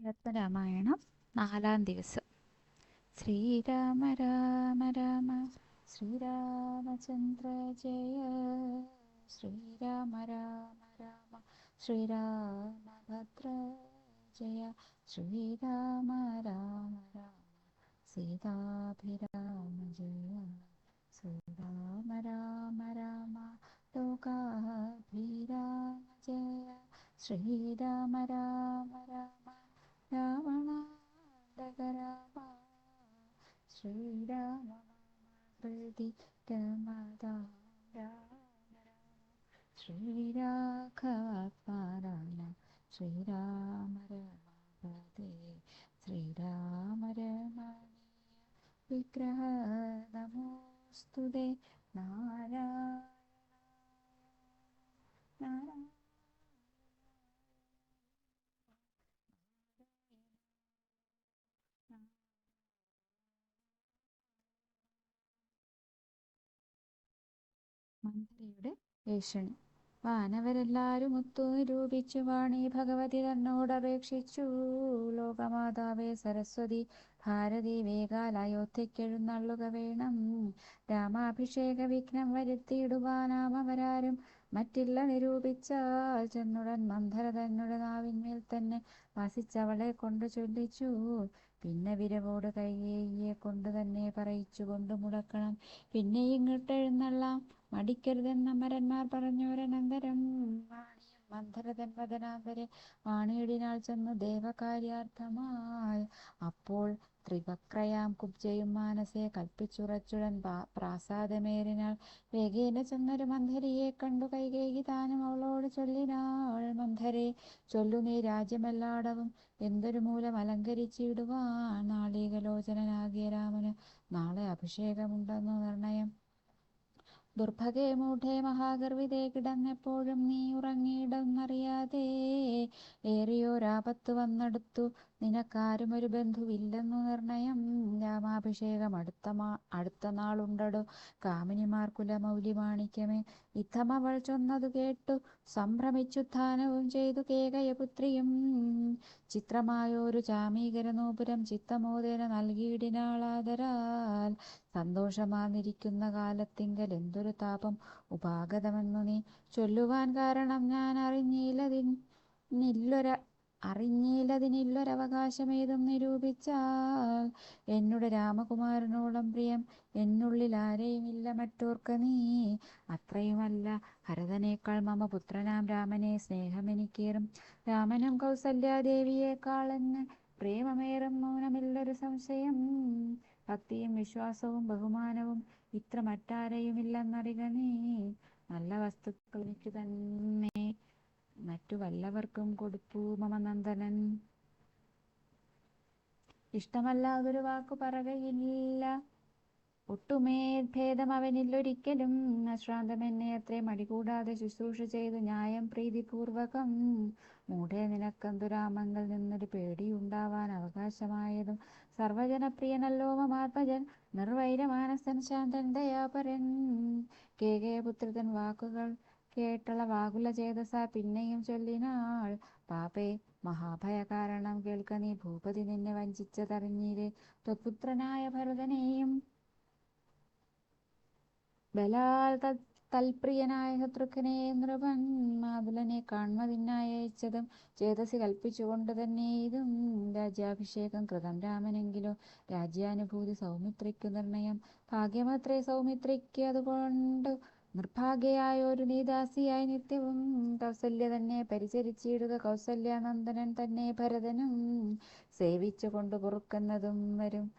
അധ്യാത്മരാമായണം 4-ാം ദിവസം. ശ്രീരാമ രാമ രാമ ശ്രീരാമചന്ദ്ര ജയ. ശ്രീരാമ രാമ രാമ ശ്രീരാമഭദ്ര ജയ. ശ്രീരാമ രാമ രാമ സീതാഭിരാമ ജയ. ശ്രീരാമ രാമ രാമ ലോകാഭിരാമ ജയ. ശ്രീരാമ രാമ രാമ രാവണാന്തക രാമ. ശ്രീരാമ ഹൃദി രമതാം രാമ രാമ. ശ്രീരാഘവാത്മാരാമ ശ്രീരാമ രമാപതേ. ശ്രീരാമ രമണീയ വിഗ്രഹ നമോസ്തുതേ. നാരായണ നാരായണ മന്ത്രിയുടെ ഏഷണി. വാനവരെല്ലാരും ഒത്തു നിരൂപിച്ചു വാണി ഭഗവതി തന്നോടപേക്ഷിച്ചു. ലോകമാതാവേ സരസ്വതി ഭാരതി വേഗാൽ അയോധ്യക്കെഴുന്നള്ളുക വേണം. രാമാഭിഷേക വിഘ്നം വരുത്തിയിടുവാനാമവരാരും മറ്റില്ല നിരൂപിച്ചാൽ. ചെന്നുടൻ മന്ധര തന്നുടെ നാവിന്മേൽ തന്നെ വസിച്ചവളെ കൊണ്ടു ചൊല്ലിച്ചു. പിന്നെ വിരവോട് കൈകേയിയെ കൊണ്ട് തന്നെ പറയിച്ചു കൊണ്ട് മുടക്കണം. പിന്നെ ഇങ്ങോട്ടെഴുന്നള്ളാം മടിക്കരുതെന്നമരന്മാർ പറഞ്ഞോരനന്തരം. വാണിയും മന്ധരതൻ വദനാന്തരെ വാണിയിടിനാൾ ചെന്നു ദേവകാര്യാർത്ഥമായി. അപ്പോൾ ത്രിവക്രയാം കുബ്ജയും മാനസെ കൽപ്പിച്ചുറച്ചുടൻ പ്രാസാദമേറിനാൾ. വേഗേന ചെന്നൊരു മന്ധരിയെ കണ്ടു കൈകേയി താനും അവളോട് ചൊല്ലിനാൾ. മന്ധരെ, ചൊല്ലു നീ രാജ്യമെല്ലാടവും എന്തൊരു മൂലം അലങ്കരിച്ചിടുവാൻ. നാളീകലോചനാകിയ രാമന് നാളെ അഭിഷേകമുണ്ടെന്നു നിർണയം. ദുർഭഗേ മൂഢേ മഹാഗർവിതേ കിടന്നെപ്പോഴും നീ ഉറങ്ങിയിടുന്നറിയാതെ. ഏറിയോരാപത്ത് വന്നെടുത്തു നിനക്കാരും ഒരു ബന്ധുവില്ലെന്നു നിർണയം. രാമാഭിഷേകം അടുത്ത നാളുണ്ടടോ കാമിനിമാർ കുലമൗലി മാണിക്യമേ. ഇത്തമവൾ ചൊന്നതു കേട്ടു സംഭ്രമിച്ചുത്ഥാനവും ചെയ്തു കേകയപുത്രിയും. ചിത്രമായോരു ചാമീകരനൂപുരം ചിത്തമോദേന നൽകിയിടിനാളാദരാൽ. സന്തോഷമാർന്നിരിക്കുന്ന കാലത്തിങ്കൽ എന്തൊരു താപം ഉപാഗതമെന്നു നീ ചൊല്ലുവാൻ കാരണം ഞാൻ അറിഞ്ഞില്ലതിനില്ലൊരവകാശമേതും നിരൂപിച്ചാൽ. എന്നുടെ രാമകുമാരനോളം പ്രിയം എന്നുള്ളിൽ ആരെയുമില്ല മറ്റോർക്ക നീ. അത്രയുമല്ല ഭരതനേക്കാൾ മമ പുത്രനാം രാമനെ സ്നേഹമെനിക്കേറും. രാമനും കൗസല്യാദേവിയേക്കാളെന്ന് പ്രേമമേറും മൗനമില്ലൊരു സംശയം. ഭക്തിയും വിശ്വാസവും ബഹുമാനവും ഇത്ര മറ്റാരെയുമില്ലെന്നറിക നീ. നല്ല വസ്തുക്കൾ എനിക്ക് തന്നെ മറ്റു വല്ലവർക്കും കൊടുപ്പൂ മമ നന്ദനൻ. ഇഷ്ടമല്ലാതൊരു വാക്കു പറകയില്ല ഒട്ടുമേ ഭേദം അവനില്ലൊരിക്കലും. അശ്രാന്തം എന്നെ അത്രേ മടികൂടാതെ ശുശ്രൂഷ ചെയ്തു ന്യായം പ്രീതിപൂർവകം. മൂഢേ, നിനക്കെന്തു രാമങ്കൽ നിന്നൊരു പേടിയുണ്ടാവാൻ അവകാശമായതും. സർവജനപ്രിയനല്ലോ മമാത്മജൻ നിർവൈരമാനസൻ ശാന്തൻ ദയാപരൻ. കേകയപുത്രതൻ വാക്കുകൾ കേട്ടള വാകുല ചേതസ പിന്നെയും ചൊല്ലിനാൾ. പാപേ, മഹാഭയകാരണം കേൾക്ക നീ. ഭൂപതി നിന്നെ വഞ്ചിച്ചതറിഞ്ഞില്ലേ. ത്വത്പുത്രനായ ഭരതനെയും ബലാൽ തൽപ്രിയനായ ശത്രുഘ്നെ നൃപൻ മാതുലനെ കാൺമതിനായി അയച്ചതും ചേതസി കൽപ്പിച്ചുകൊണ്ട് തന്നെ ഇതും. രാജ്യാഭിഷേകം കൃതം രാമനെങ്കിലോ രാജ്യാനുഭൂതി സൗമിത്രിക്കു നിർണയം. ഭാഗ്യമത്രേ സൗമിത്രിക്ക് അതുകൊണ്ട് നിർഭാഗ്യയായൊരു നീദാസിയായി നിത്യവും. കൗസല്യ തന്നെ പരിചരിച്ചിടുക കൗസല്യാനന്ദനൻ തന്നെ ഭരതനും. സേവിച്ചു കൊണ്ട് പൊറുക്കുന്നതും വരും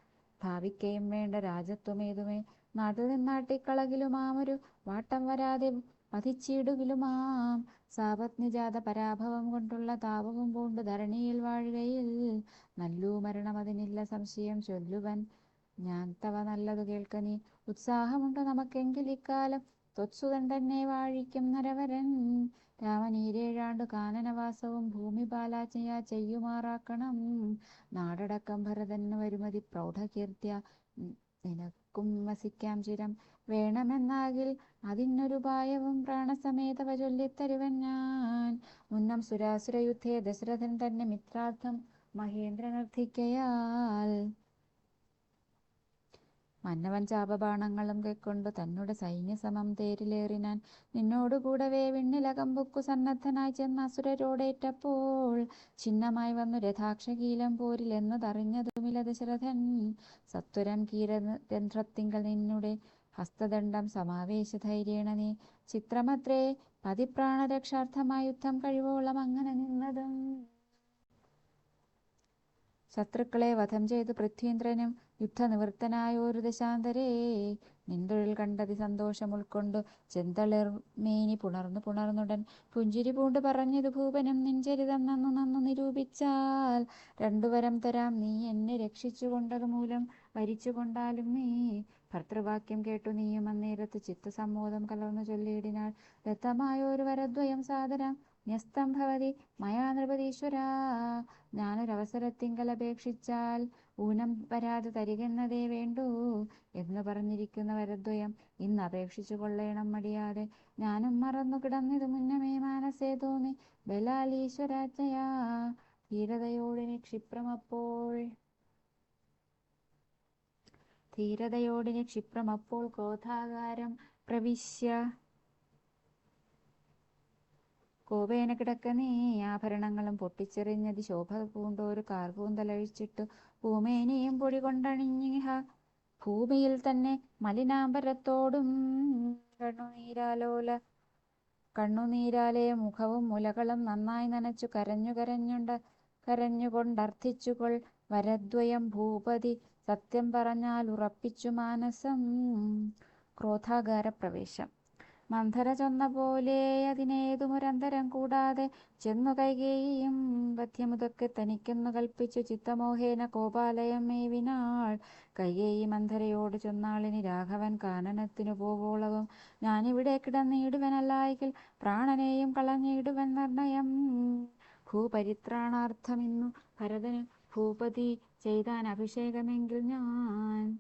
ഭാവിക്കയും വേണ്ട രാജത്വമേതുമേ. നാട്ടിൽ നിന്നാട്ടിക്കളകിലുമാമൊരു വാട്ടം വരാതെ വധിച്ചിടുകിലുമാം. സാപത്നിജാത പരാഭവം കൊണ്ടുള്ള താപവും പൂണ്ട് ധരണിയിൽ വാഴുകയിൽ. നല്ലൂ മരണം അതിനില്ല സംശയം. ചൊല്ലുവൻ ഞാൻ തവ നല്ലതു കേൾക്ക നീ. ഉത്സാഹമുണ്ട് നമുക്കെങ്കിൽ ഇക്കാലം ത്വത്സുതൻ തന്നെ വാഴിക്കും നരവരൻ. രാമൻ 7 കാനനവാസവും ഭൂമി പാലാജ്ഞയാ ചെയ്യുമാറാക്കണം. നാടടക്കം ഭരതന് വരുമതി പ്രൗഢകീർത്തിയ നിനക്കും വസിക്കാം ചിരം. വേണമെന്നാകിൽ അതിനൊരുപായവും പ്രാണസമേതവ ചൊല്ലിത്തരുവൻ ഞാൻ. മുന്നം സുരാസുരയുദ്ധേ ദശരഥൻ തന്നെ മിത്രാർത്ഥം മഹേന്ദ്രനർദ്ദിക്കയാൽ മന്നവൻ ചാപബാണങ്ങളും കൈക്കൊണ്ടു തന്നുടെ സൈന്യസമം തേരിലേറിനാൻ. നിന്നോടുകൂടവേ വിണ്ണിലകമ്പുക്കു സന്നദ്ധനായി ചെന്ന അസുരരോടേറ്റപ്പോൾ ഛിന്നമായി വന്നു രഥാക്ഷകീലം പോരിലെന്നതറിഞ്ഞതുമില്ല ദശരഥൻ. സത്വരം കീരരന്ധ്രത്തിങ്കൽ നിന്നുടെ ഹസ്തദണ്ഡം സമാവേശധൈര്യേണ നീ ചിത്രമത്രേ പതിപ്രാണരക്ഷാർത്ഥമായി യുദ്ധം കഴിവോളം അങ്ങനെ നിന്നതും. ശത്രുക്കളെ വധം ചെയ്തു പൃഥ്വീന്ദ്രനും യുദ്ധനിവൃത്തനായോരു ദശാന്തരേ നിൻതൊഴിൽ കണ്ടതി സന്തോഷം ഉൾക്കൊണ്ടു ചെന്തളിർമേനി പുണർന്നുടൻ പുഞ്ചിരി പൂണ്ടു പറഞ്ഞതു ഭൂപനും. നിൻ ചരിതം നന്നു നന്നു നിരൂപിച്ചാൽ രണ്ടുവരം തരാം, നീ എന്നെ രക്ഷിച്ചു കൊണ്ടതു മൂലം വരിച്ചു കൊണ്ടാലും നീ. ഭർതൃവാക്യം കേട്ടു നീയും അന്നേരത്തു ചിത്തസമ്മോദം കലർന്നു ചൊല്ലിയിടിനാൾ. ദത്തമായോരു വരദ്വയം സാദരം ന്യസ്തം ഭവതി മയാ നൃപതീശ്വരാ. ഞാനൊരവസരത്തിങ്കൽ അപേക്ഷിച്ചാൽ ഊനം വരാതെ തരികെന്നതേ വേണ്ടൂ എന്നു പറഞ്ഞിരിക്കുന്ന വരദ്വയം ഇന്ന് അപേക്ഷിച്ചു കൊള്ളേണം മടിയാതെ. ഞാനും മറന്നു കിടന്നിതു മുന്നമേ മാനസേ തോന്നി ബലാൽ ഈശ്വരാജ്ഞയാ. ധീരതയോടിനി ക്ഷിപ്രമപ്പോൾ ക്രോധാകാരം പ്രവിശ്യ കോപേന കിടക്ക നീ. ആഭരണങ്ങളും പൊട്ടിച്ചെറിഞ്ഞതി ശോഭ പൂണ്ടോരു കാർകൂന്തലഴിച്ചിട്ടു പൂമേനിയും പൊടി കൊണ്ടണിഞ്ഞിഹ ഭൂമിയിൽ തന്നെ മലിനാംബരത്തോടും കണ്ണുനീരാലെ മുഖവും മുലകളും നന്നായി നനച്ചു കരഞ്ഞുകൊണ്ടർത്ഥിച്ചുകൊൾ വരദ്വയം. ഭൂപതി സത്യം പറഞ്ഞാൽ ഉറപ്പിച്ചു മാനസം. ക്രോധാകാര പ്രവേശം. മന്ധര ചൊന്ന പോലെ അതിനേതുമൊരന്തരം കൂടാതെ ചെന്നു കൈകേയിയും വധ്യമുതൊക്കെ തനിക്കെന്നു കൽപ്പിച്ചു ചിത്തമോഹേന കോപാലയം മേവിനാൾ. കൈകേയി മന്ധരയോട് ചൊന്നാളിനി രാഘവൻ കാനനത്തിനു പോവോളവും ഞാനിവിടെ കിടന്നിടുവനല്ലായെങ്കിൽ പ്രാണനെയും കളഞ്ഞിടുവൻ നിർണയം. ഭൂപരിത്രാണാർത്ഥമിന്നു ഭരതന് ഭൂപതി ചെയ്താൻ അഭിഷേകമെങ്കിൽ ഞാൻ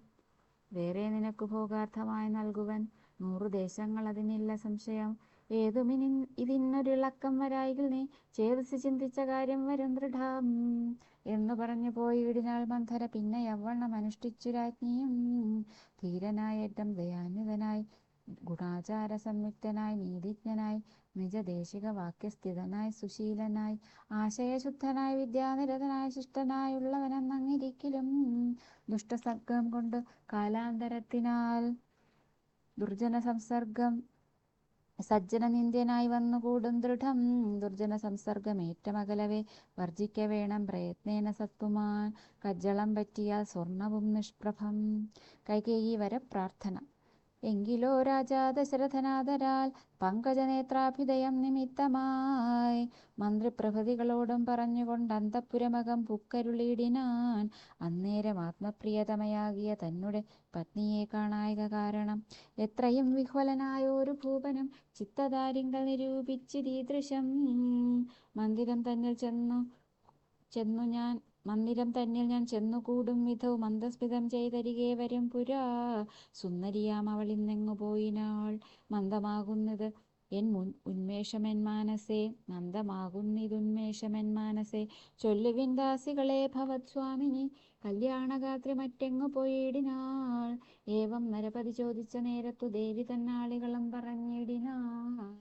വേറെ നിനക്കു ഭോഗാർത്ഥമായി നൽകുവൻ 100 ദേശങ്ങൾ, അതിനില്ല സംശയം. ഏതുമിനി ഇതിനൊരിളക്കം വരായെങ്കിൽ നീ ചേതസി ചിന്തിച്ച കാര്യം വരും ദൃഢം എന്നു പറഞ്ഞു പോയിടിനാൾ മന്ധര. പിന്നെ യവ്വണ്ണം അനുഷ്ഠിച്ചു രാജ്ഞിയും. ധീരനായി ഏറ്റം ദയാന്വിതനായി ഗുണാചാര സംയുക്തനായി നീതിജ്ഞനായി നിജദേശിക വാക്യസ്ഥിതനായി സുശീലനായി ആശയശുദ്ധനായി വിദ്യാനിരതനായി ശിഷ്ടനായുള്ളവനെന്നങ്ങിരിക്കലും ദുഷ്ടസർഗം കൊണ്ട് കാലാന്തരത്തിനാൽ ദുർജന സംസർഗം സജ്ജനനിന്ദ്യനായി വന്നുകൂടും ദൃഢം. ദുർജന സംസർഗമേറ്റമകലവേ വർജിക്ക വേണം പ്രയത്നേന സത്പുമാൻ. കജ്ജളം പറ്റിയാൽ സ്വർണവും നിഷ്പ്രഭം. കൈകേയി വരപ്രാർത്ഥന. എങ്കിലോ രാജാ ദശരഥനാദരാൽ പങ്കജനേത്രാഭ്യുദയം നിമിത്തമായി മന്ത്രിപ്രഭൃതികളോടും പറഞ്ഞുകൊണ്ട് അന്തഃപുരമകം പുക്കരുളിയിടിനാൻ. അന്നേരം ആത്മപ്രിയതമയാകിയ തന്നെ പത്നിയെ കാണായക കാരണം എത്രയും വിഹ്വലനായോരു ഭൂപനും ചിത്തദാരിങ്കൽ നിരൂപിച്ചിതീദൃശം. മന്ദിരം തന്നിൽ ഞാൻ ചെന്നുകൂടും വിധൗ മന്ദസ്മിതം ചെയ്തരികെ വരും പുരാ. സുന്ദരിയാം അവളിന്നെങ്ങു പോയിനാൾ. മന്ദമാകുന്നത് മന്ദമാകുന്നിതുന്മേഷമെൻ മാനസേ. ചൊല്ലുവിൻ ദാസികളെ ഭവത്സ്വാമിനി കല്യാണഗാത്രി മറ്റെങ്ങു പോയിടിനാൾ. ഏവം നരപതി ചോദിച്ച നേരത്തു ദേവി തന്നാളികളും പറഞ്ഞിടിനാൾ.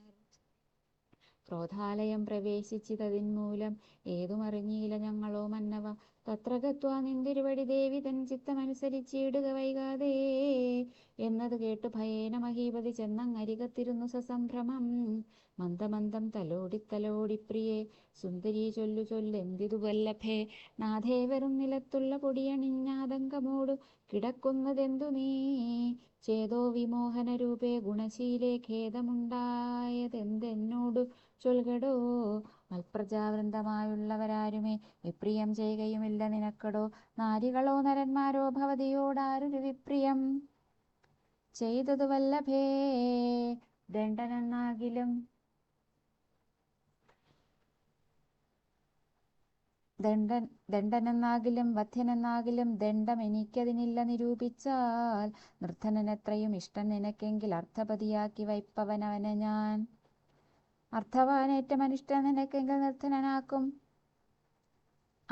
ക്രോധാലയം പ്രവേശിച്ചിതതിന്മൂലം ഏതുമറിഞ്ഞീല ഞങ്ങളോ മന്നവ. തത്ര ഗത്വാ നിന്തിരുവടി ദേവി തൻ ചിത്തമനുസരിച്ചിടുക വൈകാതെ എന്നത് കേട്ടു ഭയേന മഹീപതി ചെന്നങ്ങരികത്തിരുന്നു സസംഭ്രമം. മന്ദമന്ദം തലോടി പ്രിയേ സുന്ദരീ ചൊല്ലെന്തിതു വല്ലഭേ. നാഥേ വെറും നിലത്തുള്ള പൊടിയണിഞ്ഞാതങ്കമോടു കിടക്കുന്നതെന്തു നീ. ചേതോ വിമോഹന രൂപേ ഗുണശീലേ ഖേദമുണ്ടായതെന്തെന്നോടു ചൊൽകടോ. മൽപ്രജാവൃന്ദമായുള്ളവരാരുമേ വിപ്രിയം ചെയ്യുകയുമില്ല നിനക്കടോ. നാരികളോ നരന്മാരോ ഭവതിയോടാരൊരു വിപ്രിയം ചെയ്തതു വല്ലഭേ. ദണ്ഡനെന്നാകിലും വധ്യനെന്നാകിലും ദണ്ഡം എനിക്കതിനില്ല നിരൂപിച്ചാൽ. നിർധനനെത്രയും ഇഷ്ടൻ നിനക്കെങ്കിൽ അർത്ഥപതിയാക്കി വയ്പ്പവനവനെ ഞാൻ. അർത്ഥവാനേറ്റമനിഷ്ടൻ നിനക്കെങ്കിൽ നിർധനനാക്കും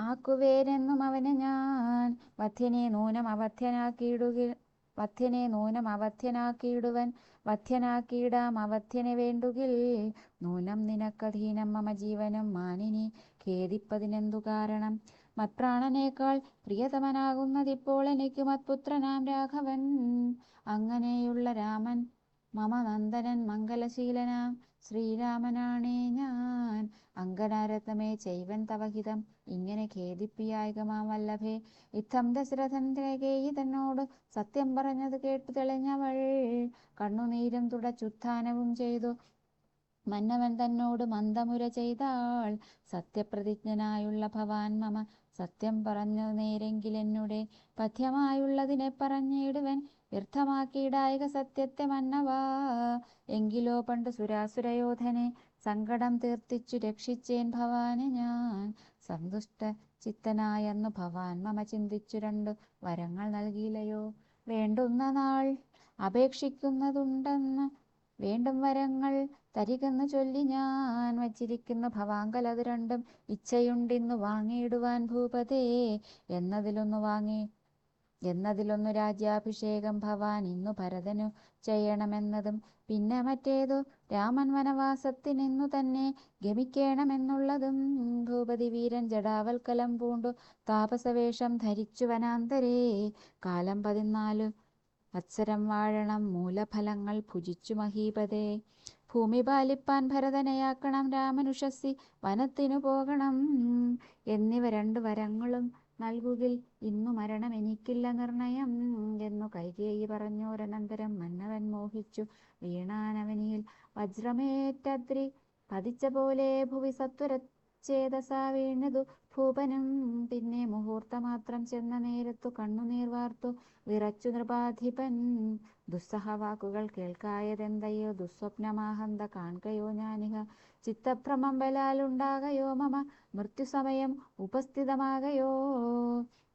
ആക്കുവേനെന്നും അവന് ഞാൻ. വധ്യനെ നൂനം അവധ്യനാക്കിയിടുവൻ. വധ്യനാക്കിയിടാം അവധ്യനെ വേണ്ടുകിൽ. നൂനം നിനക്കധീനം മമ ജീവനും മാനിനി ഖേദിപ്പതിനെന്തു കാരണം. മത്പ്രാണനേക്കാൾ പ്രിയതമനാകുന്നതിപ്പോൾ എനിക്ക് മത്പുത്രനാം രാഘവൻ. അങ്ങനെയുള്ള രാമൻ മമ നന്ദനൻ മംഗലശീലനാം ശ്രീരാമനാണേ ഞാൻ. അങ്കനാരത്നമേ ചെയ്വൻ തവഹിതം ഇങ്ങനെ ഖേദിപ്പിയായകമാം വല്ലഭേ. ഇത്തം ദശരഥൻ കൈകേയി തന്നോട് സത്യം പറഞ്ഞത് കേട്ടു തെളിഞ്ഞവൾ. കണ്ണുനീരും തുടച്ചുത്ഥാനവും ചെയ്തു മന്നവൻ തന്നോട് മന്ദമുര ചെയ്താൾ. സത്യപ്രതിജ്ഞനായുള്ള ഭവാൻ മമ സത്യം പറഞ്ഞു നേരെങ്കിലെന്നുടെ പഥ്യമായുള്ളതിനെ പറഞ്ഞിടുവൻ. വ്യർത്ഥമാക്കിയിടായക സത്യത്തെ മന്നവാ. എങ്കിലോ പണ്ട് സുരാസുരയോധനെ സങ്കടം തീർത്തിച്ചു രക്ഷിച്ചേൻ ഭവാനെ ഞാൻ. സന്തുഷ്ട ചിത്തനായെന്നു ഭവാൻ മമ ചിന്തിച്ചു രണ്ടു വരങ്ങൾ നൽകിയില്ലയോ. വേണ്ടുന്ന നാൾ അപേക്ഷിക്കുന്നതുണ്ടെന്ന് വേണ്ടും വരങ്ങൾ തരികെന്നു ചൊല്ലി ഞാൻ വച്ചിരിക്കുന്ന ഭവാങ്കലത് രണ്ടും ഇച്ഛയുണ്ടിന്നു വാങ്ങിയിടുവാൻ ഭൂപതേ. എന്നതിലൊന്നു രാജ്യാഭിഷേകം ഭവാൻ ഇന്നു ഭരതനു ചെയ്യണമെന്നതും പിന്നെ മറ്റേതു രാമൻ വനവാസത്തിനിന്നു തന്നെ ഗമിക്കേണമെന്നുള്ളതും. ഭൂപതി വീരൻ ജടാവൽക്കലം പൂണ്ടു താപസവേഷം ധരിച്ചു വനാന്തരേ. കാലം 14 വത്സരം വാഴണം മൂലഫലങ്ങൾ ഭുജിച്ചു മഹീപതേ. ഭൂമി പാലിപ്പാൻ ഭരതനെയാക്കണം രാമനുഷസ്സി വനത്തിനു പോകണം. എന്നിവ രണ്ടു വരങ്ങളും നൽകുകിൽ ഇന്നു മരണം എനിക്കില്ല നിർണയം എന്നു കൈകേയി പറഞ്ഞോരനന്തരം മന്നവൻ മോഹിച്ചു വീണാനവനിയിൽ. വജ്രമേറ്റദ്രി പതിച്ച പോലെ ഭുവി സത്വരച്ഛേദസാ വീണതു ഭൂപനും. പിന്നെ മുഹൂർത്തമാത്രം ചെന്ന നേരത്തു കണ്ണുനീർ വാർത്തു വിറച്ചു നൃപാധിപൻ. ദുസ്സഹവാക്കുകൾ കേൾക്കായതെന്തയോ ദുസ്വപ്നമാഹന്ത കാൺകയോ ഞാനിഹ. ചിത്തഭ്രമം ബലാലുണ്ടാകയോ മമ മൃത്യുസമയം ഉപസ്ഥിതമാകയോ.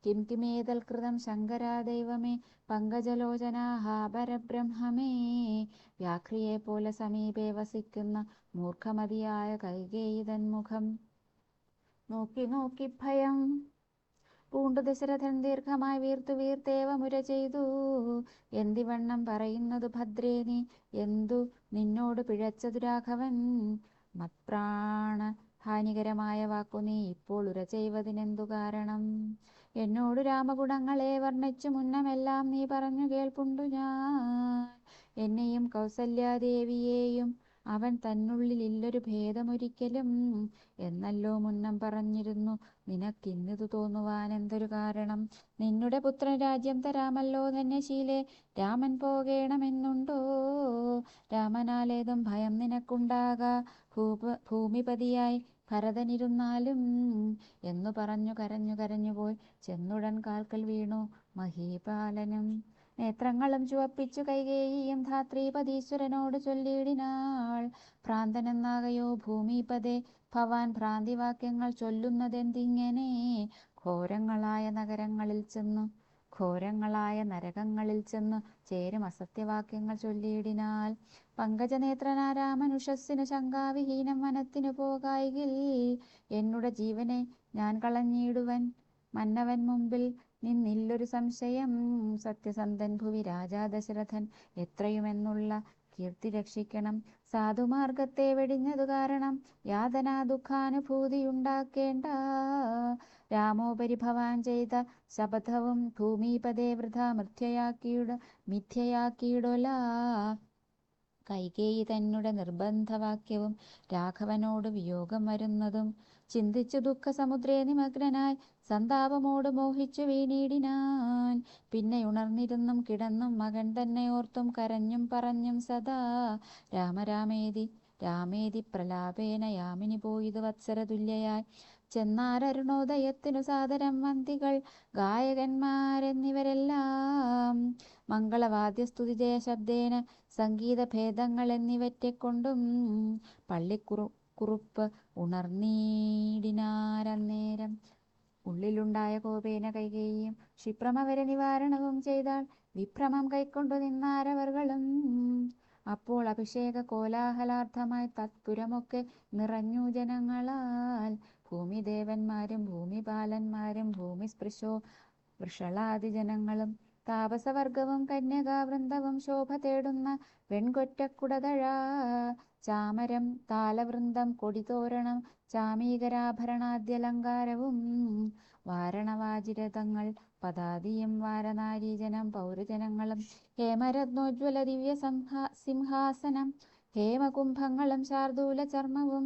കിം കിമേതൽ കൃതം ശങ്കരാ ദൈവമേ പങ്കജലോചനാ പരബ്രഹ്മമേ. വ്യാഘ്രിയെ പോലെ സമീപേ വസിക്കുന്ന മൂർഖമതിയായ കൈകേയി തന്മുഖം നോക്കി നോക്കി ഭയം പൂണ്ടു ദശരഥൻ ദീർഘമായി വീർത്തേവ മുര ചെയ്തു. എന്തിവണ്ണം പറയുന്നതു ഭദ്രേ നീ എന്തു നിന്നോട് പിഴച്ചതു രാഘവൻ. മത്പ്രാണ ഹാനികരമായ വാക്കു നീ ഇപ്പോൾ ഉര ചെയ്വതിനെന്തു കാരണം. എന്നോടു രാമഗുണങ്ങളെ വർണ്ണിച്ചു മുന്നമെല്ലാം നീ പറഞ്ഞു കേൾപ്പുണ്ടു ഞാൻ. എന്നെയും കൗസല്യാദേവിയെയും അവൻ തന്നുള്ളിലില്ലൊരു ഭേദമൊരിക്കലും എന്നല്ലോ മുന്നം പറഞ്ഞിരുന്നു. നിനക്കിന്നിതു തോന്നുവാനെന്തൊരു കാരണം. നിന്നുടെ പുത്രൻ രാജ്യം തരാമല്ലോ ധന്യശീലേ രാമൻ പോകേണമെന്നുണ്ടോ. രാമനാലേതും ഭയം നിനക്കുണ്ടാകാ ഭൂമിപതിയായി ഭരതനിരുന്നാലും എന്നു പറഞ്ഞു കരഞ്ഞുപോയി ചെന്നുടൻ കാൽക്കൽ വീണു മഹീപാലനും. നേത്രങ്ങളും ചുവപ്പിച്ചു കൈകേയിയും ധാത്രീപതീശ്വരനോട് ചൊല്ലിയിടിനാൾ. ഭ്രാന്തനെന്നാകയോ ഭൂമിപതേ ഭവാൻ ഭ്രാന്തിവാക്യങ്ങൾ ചൊല്ലുന്നതെന്തിങ്ങനെ. ഘോരങ്ങളായ നരകങ്ങളിൽ ചെന്നു ചേരും അസത്യവാക്യങ്ങൾ ചൊല്ലിയിടിനാൽ. പങ്കജനേത്രനാ രാമനുഷസ്സിനു ശങ്കാവിഹീനം വനത്തിനു പോകായികിൽ. എന്നുടെ ജീവനെ ഞാൻ കളഞ്ഞിടുവൻ മന്നവൻ മുമ്പിൽ നിന്നില്ലൊരു സംശയം. സത്യസന്ധൻ ഭുവി രാജാ ദശരഥൻ എത്രയുമെന്നുള്ള കീർത്തി രക്ഷിക്കണം. സാധുമാർഗത്തെ വെടിഞ്ഞതു കാരണം യാതനാ ദുഃഖാനുഭൂതിയുണ്ടാക്കേണ്ട. രാമോപരി ഭവാൻ ചെയ്ത ശപഥവും ഭൂമിപതേ വൃഥാ മിഥ്യയാക്കിയിടൊല. കൈകേയി തന്നുടെ നിർബന്ധവാക്യവും രാഘവനോട് വിയോഗം വരുന്നതും ചിന്തിച്ചു ദുഃഖസമുദ്രേ നിമഗ്നനായി സന്താപമോട് മോഹിച്ചു വീണിടിനാൻ. പിന്നെ ഉണർന്നിരുന്നും കിടന്നും മകൻ തന്നെ ഓർത്തും കരഞ്ഞും പറഞ്ഞും സദാ രാമേതി പ്രലാപേന യാമിനി പോയിതു വത്സരതുല്യയായി. ചെന്നാരരുണോദയത്തിനു സാദരം വന്ദികൾ ഗായകന്മാരെന്നിവരെല്ലാം. മംഗളവാദ്യസ്തുതിജയ ശബ്ദേന സംഗീതഭേദങ്ങൾ എന്നിവറ്റെക്കൊണ്ടും പള്ളിക്കുറുപ്പ് ഉണർന്നീടിനാരന്നേരം. ഉള്ളിലുണ്ടായ കോപേന കൈകേയിയും ക്ഷിപ്രമവരെ നിവാരണവും ചെയ്താൾ. വിഭ്രമം കൈക്കൊണ്ടു നിന്നാരവർകളും. അപ്പോൾ അഭിഷേക കോലാഹലാർത്ഥമായി തത്പുരമൊക്കെ നിറഞ്ഞു ജനങ്ങളാൽ. ഭൂമിദേവന്മാരും ഭൂമിപാലന്മാരും ഭൂമിസ്പൃശോ വൃഷളാദി ജനങ്ങളും താപസവർഗവും കന്യകാവൃന്ദവും ശോഭ തേടുന്ന വെൺകൊറ്റക്കുടതഴ ചാമരം താലവൃന്ദം കൊടിതോരണം ചാമീകരാഭരണാദ്യലങ്കാരവും വാരണവാജിരഥങ്ങൾ പദാതിയും വാരനാരീജനം പൗരജനങ്ങളും ഹേമരത്നോജ്വല ദിവ്യ സിംഹാസനം ഹേമകുംഭങ്ങളും ശാർദൂല ചർമ്മവും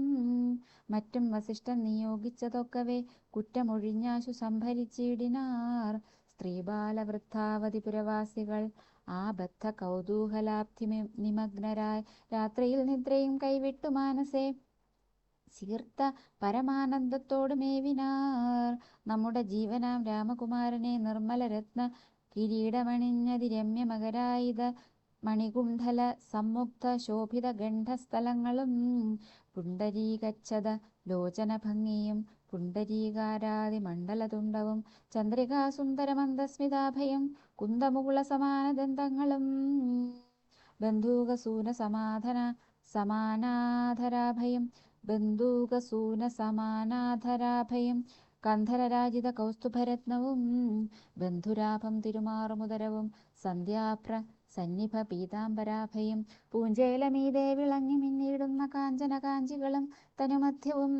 മറ്റും വസിഷ്ഠൻ നിയോഗിച്ചതൊക്കവേ കുറ്റമൊഴിഞ്ഞാശു സംഭരിച്ചിടിനാർ. സ്ത്രീബാലവൃദ്ധാവധി പുരവാസികൾ ആ ബദ്ധ കൗതൂഹലാബ്ധി നിമഗ്നരായി രാത്രിയിൽ നിദ്രയും കൈവിട്ടു മാനസേ ചീർത്ത പരമാനന്ദത്തോട് മേവിനാർ. നമ്മുടെ ജീവനാം രാമകുമാരനെ നിർമ്മല രത്ന കിരീടമണിഞ്ഞതി രമ്യമകരായിത മണികുണ്ഡല സമ്മുക്ത ശോഭിത ഗണ്ഡസ്ഥലങ്ങളും പുണ്ടരീകച്ഛത ലോചന ഭംഗിയും പുണ്ടരീകാരാതി മണ്ഡലതുണ്ടവും ചന്ദ്രികാസുന്ദരമന്ദസ്മിതാഭയം കുന്തമുകുള സമാനദന്തങ്ങളും ബന്ധൂകസൂന സമാനാധരാഭയം കന്ധരരാജിത കൗസ്തുഭരത്നവും ബന്ധുരാഭം തിരുമാറുമുദരവും സന്ധ്യാപ്ര സന്നിഭ പീതാംബരാഭയം പൂഞ്ചേലമീതേ വിളങ്ങി മിന്നിടുന്ന കാഞ്ചന കാഞ്ചികളും തനുമധ്യവും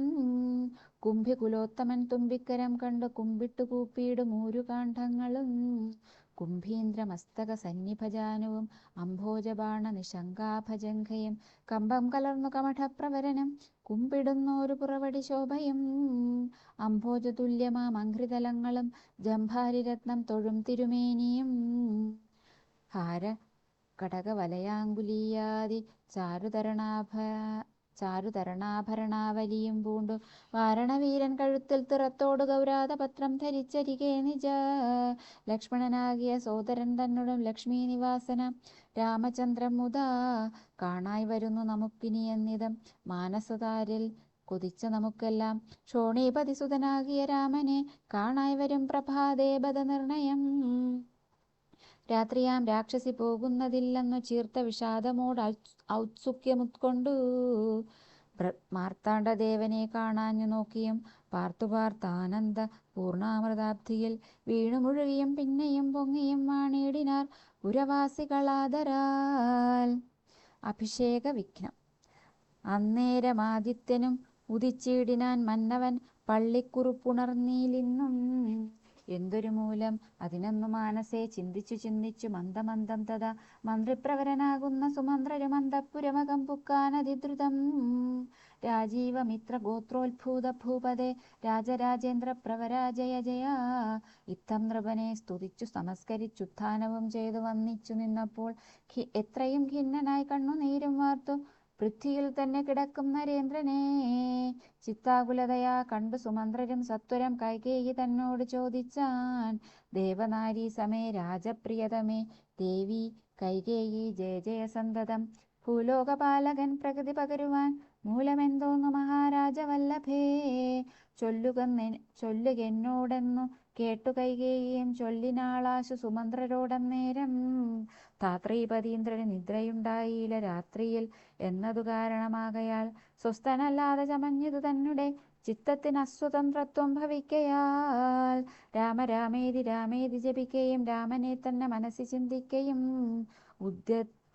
കുംഭികുലോത്തമൻ തുമ്പിക്കരം കണ്ട് കുമ്പിട്ടു കൂപ്പിയിടും ഊരുകാണ്ഡങ്ങളും കുംഭീന്ദ്രമസ്തക സന്നിഭജാനുവും അംഭോജബാണ നിശങ്കാഭജംഘയും കമ്പം കലർന്നു കമഠപ്രവരനും കുമ്പിടുന്നോരു പുറവടി ശോഭയും അംഭോജതുല്യമാം അംഘ്രിതലങ്ങളും ജംഭാരിരത്നം തൊഴും തിരുമേനിയും ഹാര കടകവലയാങ്കുലീയാദി ചാരുതരണാഭരണാവലിയും പൂണ്ടു വാരണവീരൻ കഴുത്തിൽ തിറത്തോടു ഗൗരാതപത്രം ധരിച്ചരികെ നിജ ലക്ഷ്മണനാകിയ സോദരൻ തന്നോടും ലക്ഷ്മീ നിവാസന രാമചന്ദ്രൻ മുതാ കാണായി വരുന്നു നമുക്കിനി എന്നിതം മാനസതാരിൽ കൊതിച്ച നമുക്കെല്ലാം ക്ഷോണീപതിസുതനാകിയ രാമനെ കാണായി വരും പ്രഭാതേ ബദനിർണയം. രാത്രിയാം രാക്ഷസി പോകുന്നതില്ലെന്നു ചീർത്ത വിഷാദമോട് ഔത്സുക്യമുത്കൊണ്ടു മാർത്താണ്ഡദേവനെ കാണാഞ്ഞു നോക്കിയും പാർത്താനന്ദ പൂർണാമൃതാബ്ധിയിൽ വീണുമുഴുകിയും പിന്നെയും പൊങ്ങിയും വാണിടിനാർ പുരവാസികളാദരാൽ. അഭിഷേക വിഘ്നം. അന്നേരമാദിത്യനും ഉദിച്ചിടിനാൻ മന്നവൻ പള്ളിക്കുറുപ്പുണർന്നീലിന്നും എന്തൊരു മൂലം അതിനൊന്നു മാനസേ ചിന്തിച്ചു മന്ദമന്ദം തഥാ മന്ത്രിപ്രവരനാകുന്ന സുമന്ത്രരും അന്തഃപുരമകം പുക്കാനതിദ്രുതം രാജീവമിത്ര ഗോത്രോത്ഭൂത ഭൂപതേ രാജരാജേന്ദ്ര പ്രവരാജയ ജയ ഇത്തം നൃപനെ സ്തുതിച്ചു നമസ്കരിച്ചുത്ഥാനവും ചെയ്തു വന്നിച്ചു നിന്നപ്പോൾ എത്രയും ഖിന്നനായി കണ്ണുനീരും വാർത്തു പൃഥ്വിയിൽ തന്നെ കിടക്കും നരേന്ദ്രനെ ചിത്താകുലതയാ കണ്ടു സുമന്ത്രരും സത്വരം കൈകേയി തന്നോട് ചോദിച്ചാൻ ദേവനാരീ സമേ രാജപ്രിയതമേ ദേവി കൈകേയി ജയ ജയ സന്തതം ഭൂലോകപാലകൻ പ്രകൃതി പകരുവാൻ മൂലമെന്തോന്നു മഹാരാജവല്ലഭേ ചൊല്ലുകെന്നോടെന്നു കേട്ടു കൈകേയിയും ചൊല്ലിനാളാശു സുമന്ത്രരോടന്നേരം ധാത്രീപതീന്ദ്രന് നിദ്രയുണ്ടായില്ല രാത്രിയിൽ എന്നതു കാരണമാകയാൽ സ്വസ്ഥനല്ലാതെ ചമഞ്ഞതു തന്നെ ചിത്തത്തിന് അസ്വതന്ത്രത്വം ഭവിക്കയാൽ രാമേതി ജപിക്കുകയും രാമനെ തന്നെ മനസ്സിൽ ചിന്തിക്കുകയും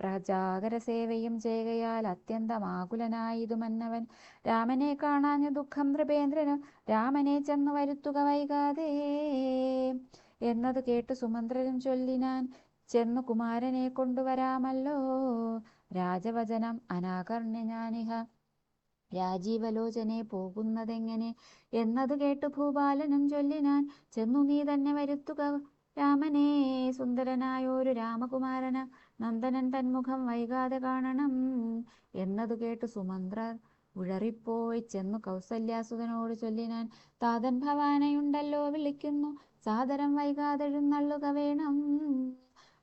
പ്രജാകര സേവയും ചെയ്യുകയാൽ അത്യന്തമാകുലനായതു മന്നവൻ രാമനെ കാണാഞ്ഞു ദുഃഖം നൃപേന്ദ്രനും രാമനെ ചെന്നു വരുത്തുക വൈകാതെ എന്നതു കേട്ടു സുമന്ത്രരും ചൊല്ലിനാൻ ചെന്നു കുമാരനെ കൊണ്ടുവരാമല്ലോ രാജവചനം അനാകർണ്യ ഞാനിഹ രാജീവലോചനെ പോകുന്നതെങ്ങനെ എന്നതു കേട്ടു ഭൂപാലനും ചൊല്ലിനാൻ ചെന്നു നീ തന്നെ വരുത്തുക രാമനെ സുന്ദരനായോരു രാമകുമാരന നന്ദനൻ തന്മുഖം വൈകാതെ കാണണം എന്നതു കേട്ടു സുമന്ത്രർ ഉഴറിപ്പോയി ചെന്നു കൗസല്യാസുതനോട് ചൊല്ലിനാൻ താതൻ ഭവാനയുണ്ടല്ലോ വിളിക്കുന്നു സാദരം വൈകാതെഴുന്നള്ളുക വേണം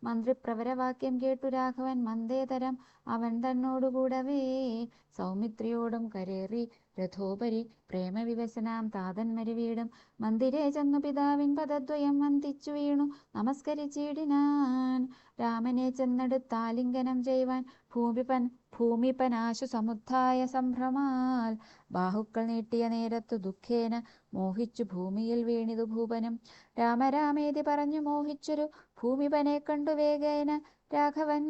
മന്ത്രിപ്രവരവാക്യം കേട്ടു രാഘവൻ മന്ദേതരം അവൻ തന്നോടുകൂടവേ സൗമിത്രിയോടും കരേറി രഥോപരി പ്രേമവിവശനാം താതന്മരു വീടും മന്ദിരേ ചെന്നു പിതാവിൻ പദദ്വയം വന്ദിച്ചു വീണു നമസ്കരിച്ചിടിനാൻ. രാമനെ ചെന്നെടുത്താലിംഗനം ചെയ്യുവാൻ ഭൂമിപനാശു സമുദ്ധായ സംഭ്രമാൽ ബാഹുക്കൾ നീട്ടിയ നേരത്തു ദുഃഖേന മോഹിച്ചു ഭൂമിയിൽ വീണിതു ഭൂപനും. രാമരാമേതി പറഞ്ഞു മോഹിച്ചൊരു ഭൂമിപനെ കണ്ടു വേഗേന രാഘവൻ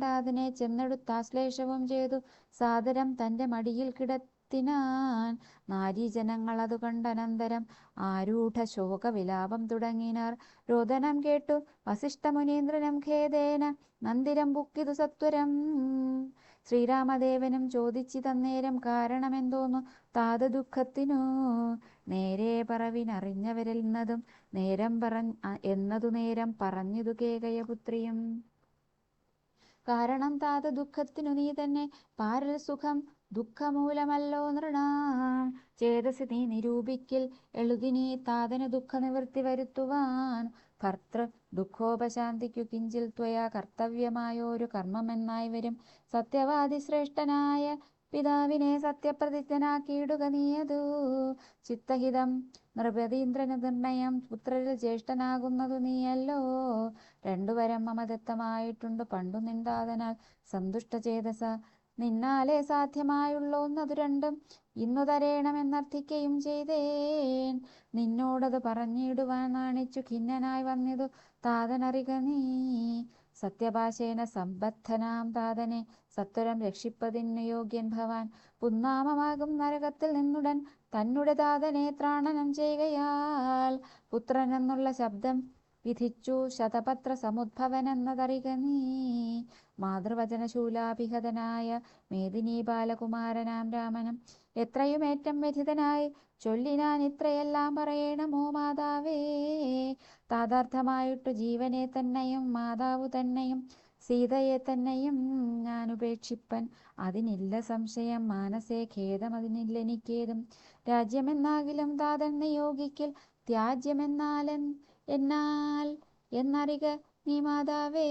താതനെ ചെന്നെടുത്താശ്ലേഷവും ചെയ്തു സാദരം തൻ്റെ മടിയിൽ കിടത്തിനാൻ. നാരീജനങ്ങൾ അതു കണ്ടനന്തരം ആരൂഢ ശോകവിലാപം തുടങ്ങിനാർ. രോദനം കേട്ടു വസിഷ്ഠമുനീന്ദ്രനും ഖേദേന മന്ദിരം ബുക്കിതു സത്വരം. ശ്രീരാമദേവനും ചോദിച്ചിതന്നേരം കാരണമെന്തോന്നു താത ദുഃഖത്തിനു. നേരെ പറവിനറിഞ്ഞവരെന്നതും എന്നതു നേരം പറഞ്ഞിതു കേകയപുത്രിയും. കാരണം താത ദുഃഖത്തിനു നീ തന്നെ പാരൽ സുഖം ദുഃഖമൂലമല്ലോ നൃണാം. ചേതസി നീ നിരൂപിക്കിൽ എളുകിനീ താതന് ദുഃഖ നിവൃത്തി വരുത്തുവാൻ. ഭർത്തൃ ദുഃഖോപശാന്തിക്കു കിഞ്ചിൽ ത്വയാ കർത്തവ്യമായൊരു കർമ്മമെന്നായി വരും. സത്യവാദി ശ്രേഷ്ഠനായ പിതാവിനെ സത്യപ്രതിജ്ഞനാക്കിയിടുക നീയതു ചിത്തഹിതം. നൃപതീന്ദ്രന് നിർണയം പുത്രരിൽ ജ്യേഷ്ഠനാകുന്നതു നീയല്ലോ. രണ്ടുവരം മമദത്തമായിട്ടുണ്ട് പണ്ടു നിന്താതനാൽ സന്തുഷ്ടചേതസ. നിന്നാലേ സാധ്യമായുള്ളോന്നതു രണ്ടും ഇന്നു തരേണമെന്നർത്ഥിക്കയും ചെയ്തേൻ. നിന്നോടത് പറഞ്ഞിടുവാൻ നാണിച്ചു ഖിന്നനായി വന്നിതു താതനറിക നീ. സത്യഭാഷേന സംബദ്ധനാം താതനെ സത്വരം രക്ഷിപ്പതിനു യോഗ്യൻ ഭവാൻ. പുന്നാമമാകും നരകത്തിൽ നിന്നുടൻ തന്നുടെ താതനെ ത്രാണനം ചെയ്യുകയാൽ പുത്രനെന്നുള്ള ശബ്ദം വിധിച്ചു ശതപത്ര സമുദ്ഭവനെന്നതറിക നീ. മാതൃവചനശൂലാഭിഹതനായ മേദിനീ ബാലകുമാരനാം രാമനം എത്രയുമേറ്റം വ്യഥിതനായി ചൊല്ലിനാൻ ഇത്രയെല്ലാം പറയണമോ മാതാവേ. താതാർത്ഥമായിട്ടു ജീവനെ തന്നെയും മാതാവു തന്നെയും സീതയെ തന്നെയും ഞാൻ ഉപേക്ഷിപ്പൻ അതിനില്ല സംശയം. മാനസേ ഖേദം അതിനില്ലെനിക്കേതും. രാജ്യമെന്നാകിലും താതൻ നിയോഗിക്കിൽ ത്യാജ്യമെന്നാൽ എന്നറിക നീ മാതാവേ.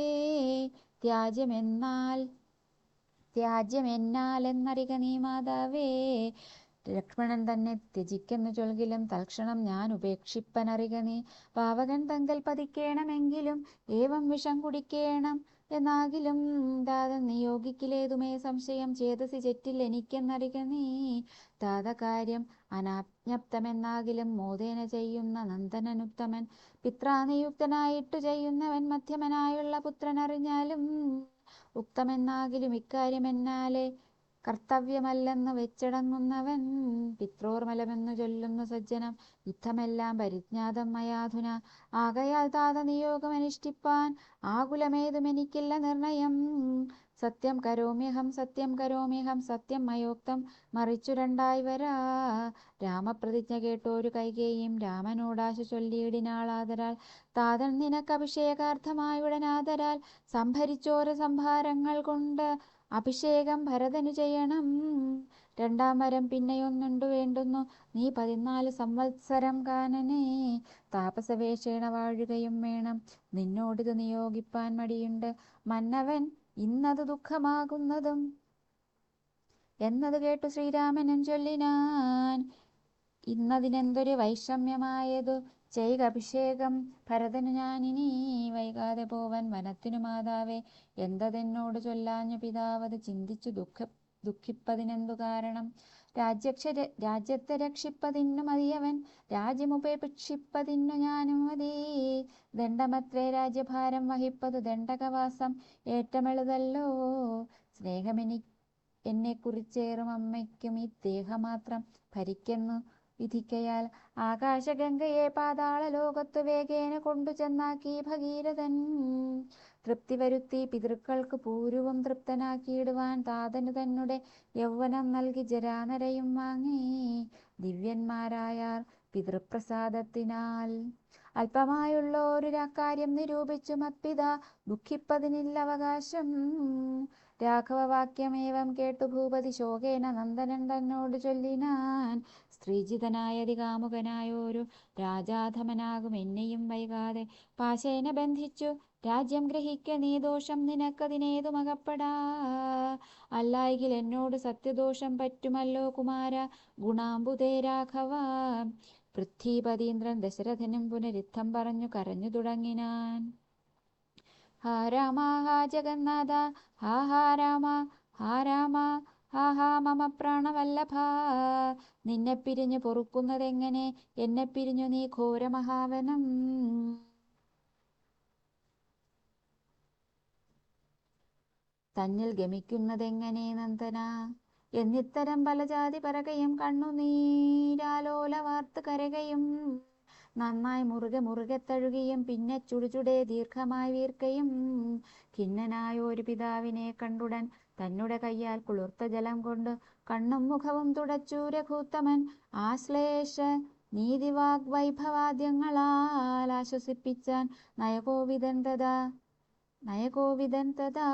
ത്യാജ്യമെന്നാൽ എന്നറിക നീ മാതാവേ. ലക്ഷ്മണൻ തന്നെ ത്യജിക്കെന്നു ചൊൽകിലും തൽക്ഷണം ഞാൻ ഉപേക്ഷിപ്പനറിക നീ. പാവകൻ തങ്കൽ പതിക്കേണമെങ്കിലും ഏവം വിഷം കുടിക്കേണം എന്നാകിലും താതൻ നിയോഗിക്കിലേതുമേ സംശയം. ചേതസി ചെറ്റിൽ എനിക്കെന്നറിക നീ. താതകാര്യം അനാജ്ഞപ്തമെന്നാകിലും മോദേന ചെയ്യുന്ന നന്ദനനുത്തമൻ. പിത്രാനിയുക്തനായിട്ടു ചെയ്യുന്നവൻ മധ്യമനായുള്ള പുത്രനറിഞ്ഞാലും ഉക്തമെന്നാകിലും ഇക്കാര്യമെന്നാലേ കർത്തവ്യമല്ലെന്ന് വെച്ചടങ്ങുന്നവൻ. പിത്രോർമലമെന്നു ചൊല്ലുന്നു സജ്ജനം യുദ്ധമെല്ലാം പരിജ്ഞാതം മയാധുന. ആകയാൽ താത നിയോഗമനുഷ്ഠിപ്പാൻ ആകുലമേതുമെനിക്കില്ല നിർണയം. സത്യം കരോമ്യഹം സത്യം കരോമ്യഹം സത്യം മയോക്തം മറിച്ചു രണ്ടായി വരാ. രാമപ്രതിജ്ഞ കേട്ടോരു കൈകേയും രാമനോടാശു ചൊല്ലിയിടിനാളാദരാൽ. താതൻ നിനക്കഭിഷേകാർത്ഥമായുടനാദരാൽ സംഭരിച്ചോര സംഭാരങ്ങൾ കൊണ്ട് അഭിഷേകം ഭരതനു ചെയ്യണം. രണ്ടാം വരം പിന്നെയൊന്നുണ്ടു വേണ്ടുന്നു നീ 14 സംവത്സരം കാനനെ താപസവേഷേണ വാഴുകയും വേണം. നിന്നോടിത് നിയോഗിപ്പാൻ മടിയുണ്ട് മന്നവൻ ഇന്നത് ദുഃഖമാകുന്നതും എന്നത് കേട്ടു ശ്രീരാമനും ചൊല്ലിനാൻ. ഇന്നതിനെന്തൊരു വൈഷമ്യമായതു ചെയ്ക അഭിഷേകം ഭരതനു ഞാനിനി. വൈകാതെ പോവൻ വനത്തിനു മാതാവേ എന്തതെന്നോട് ചൊല്ലാഞ്ഞു പിതാവത് ചിന്തിച്ചു ദുഃഖിപ്പതിനെന്തു കാരണം. രാജ്യത്തെ രക്ഷിപ്പതിന്നു മതിയവൻ രാജ്യമുപേക്ഷിപ്പതിന്നു ഞാനും മതി. ദണ്ഡമത്രേ രാജ്യഭാരം വഹിപ്പതു ദണ്ഡകവാസം ഏറ്റമെളുതല്ലോ. എന്നെക്കുറിച്ചേറും അമ്മയ്ക്കും ഈ ദേഹമാത്രം ഭരിക്കുന്നു വിധിക്കയാൽ. ആകാശഗംഗയെ പാതാള ലോകത്തു വേഗേന കൊണ്ടു ചെന്നാക്കി ഭഗീരഥൻ. തൃപ്തി വരുത്തി പിതൃക്കൾക്ക് പൂരുവും തൃപ്തനാക്കിയിടുവാൻ താതനു തന്നെ യൗവനം നൽകി ജരാനരയും വാങ്ങി. ദിവ്യന്മാരായാർ പിതൃപ്രസാദത്തിനാൽ. അല്പമായുള്ളൊരു കാര്യം നിരൂപിച്ചു മത്പിത ദുഃഖിപ്പതിനില്ല അവകാശം. രാഘവവാക്യമേവം കേട്ടു ഭൂപതി ശോകേന നന്ദനൻ തന്നോട് ചൊല്ലിനാൻ. സ്ത്രീജിതനായതികാമുകനായോരു രാജാധമനാകും എന്നെയും വൈകാതെ പാശേന ബന്ധിച്ചു രാജ്യം ഗ്രഹിക്ക നീ. ദോഷം നിനക്കതിനേതുമകപ്പെടാ അല്ലായെങ്കിൽ എന്നോട് സത്യദോഷം പറ്റുമല്ലോ കുമാര ഗുണാംബുദേ രാഘവ. പൃഥ്വീപതീന്ദ്രൻ ദശരഥനും പുനരുദ്ധം പറഞ്ഞു കരഞ്ഞു തുടങ്ങിനാൻ. ഹാ രാമ ഹാ ജഗന്നാഥ ഹാ ഹാ രാമ ഹാ രാമ ഹാ ഹാ മമ പ്രാണവല്ലഭ. നിന്നെ പിരിഞ്ഞു പൊറുക്കുന്നതെങ്ങനെ എന്നെ പിരിഞ്ഞു നീ ഘോരമഹാവനം. തന്നിൽ ഗമിക്കുന്നതെങ്ങനെ നന്ദന. എന്നിത്തരം പലജാതി പറകയും കണ്ണുനീരാലോല വാർത്ത് കരകയും നന്നായി മുറുകെ മുറുകെ തഴുകിയും പിന്നെ ചുടുചുടേ ദീർഘമായി വീർക്കയും. ഖിന്നനായൊരു പിതാവിനെ കണ്ടുടൻ തന്നെ കയ്യാൽ കുളിർത്ത ജലം കൊണ്ട് കണ്ണും മുഖവും തുടച്ചു രഘുത്തമൻ. ആശ്ലേഷ നീതിവാഗ്വൈഭവാദ്യങ്ങളാൽ ആശ്വസിപ്പിച്ചാൻ നയകോവിദൻ തഥാ.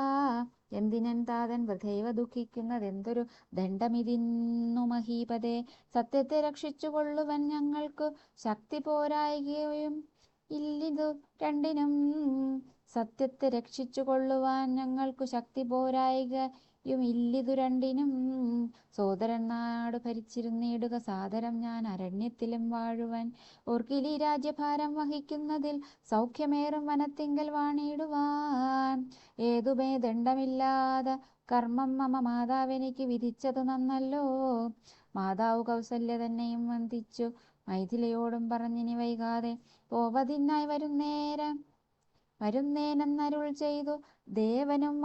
എന്തിനൻ താതൻ വൃഥൈവ ദുഃഖിക്കുന്നതെന്തൊരു ദണ്ഡമിതിന്നു മഹീപതേ. സത്യത്തെ രക്ഷിച്ചു കൊള്ളുവൻ ഞങ്ങൾക്കു ശക്തി പോരായികയും ഇല്ലിതു രണ്ടിനും. സത്യത്തെ രക്ഷിച്ചു കൊള്ളുവാൻ ഞങ്ങൾക്കു ശക്തി പോരായികയും ഇല്ലിതു രണ്ടിനും. സോദരൻ നാടു ഭരിച്ചിരുന്നിടുക സാദരം ഞാൻ അരണ്യത്തിലും വാഴുവൻ. ഓർക്കിലി രാജ്യഭാരം വഹിക്കുന്നതിൽ സൗഖ്യമേറും വനത്തിങ്കൽ വാണിടുവാൻ. ഏതുമേ ദണ്ഡമില്ലാതെ കർമ്മം മമ മാതാവെനിക്ക് വിധിച്ചതു നന്നല്ലോ. മാതാവ് കൗസല്യ തന്നെയും വന്ദിച്ചു മൈഥിലിയോടും പറഞ്ഞിനി വൈകാതെ പോവതിനായി വരുന്നേനെന്നരുൾ ചെയ്തു. ദേവനും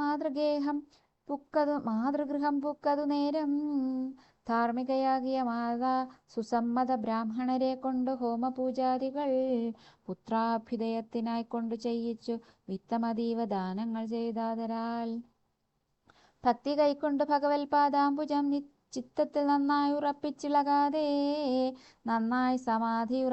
മാതൃഗൃഹം പുക്കതു നേരം. ധാർമ്മികയാകിയ മാതാ സുസമ്മത ബ്രാഹ്മണരെ കൊണ്ട് ഹോമപൂജാദികൾ പുത്രാഭ്യുദയത്തിനായി കൊണ്ടു ചെയ്യിച്ചു. വിത്തമതീവ ദാനങ്ങൾ ചെയ്താതരാൽ ഭക്തി കൈക്കൊണ്ട് ഭഗവത് പാദാംബുജം ചിത്തത്തിൽ നന്നായി ഉറപ്പിച്ചിളകാതെ നന്നായി സമാധി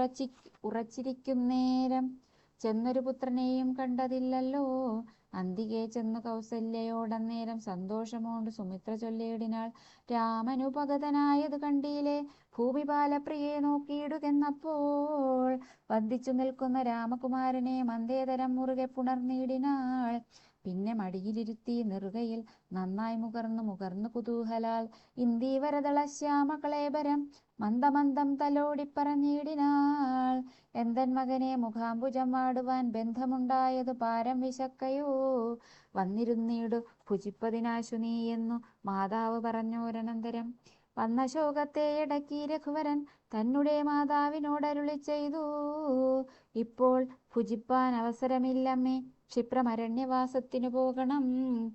ഉറച്ചിരിക്കുന്നേരം ചെന്നൊരു പുത്രനെയും കണ്ടതില്ലല്ലോ. അന്തികെ ചെന്നു കൗസല്യയോടന്നേരം സന്തോഷമോണ്ട് സുമിത്ര ചൊല്ലിയിടിനാൾ. രാമനുപഗതനായത് കണ്ടീലേ ഭൂമിപാലപ്രിയെ നോക്കിയിടുകെന്നപ്പോൾ വന്ദിച്ചു നിൽക്കുന്ന രാമകുമാരനെ മന്ദേതരം മുറുകെ പുണർന്നിടിനാൾ. പിന്നെ മടിയിലിരുത്തി നെറുകയിൽ നന്നായി മുകർന്നു കുതൂഹലാൽ ഇന്ദീവരദള ശ്യാമകളേബരം മന്ദമന്ദം തലോടി പറഞ്ഞിടിനാൾ. എന്തൻ മകനെ മുഖാംബുജം വാടുവാൻ ബന്ധമുണ്ടായതു പാരം വിശക്കയോ. വന്നിരുന്നീടു ഭുജിപ്പതിനാശു നീ എന്നു മാതാവ് പറഞ്ഞോരനന്തരം. വന്ന ശോകത്തെ അടക്കി രഘുവരൻ തന്നെ മാതാവിനോടരുളി ചെയ്തു. ഇപ്പോൾ ഭുജിപ്പാൻ അവസരമില്ലമ്മേ, ക്ഷിപ്രമരണ്യവാസത്തിനു പോകണം.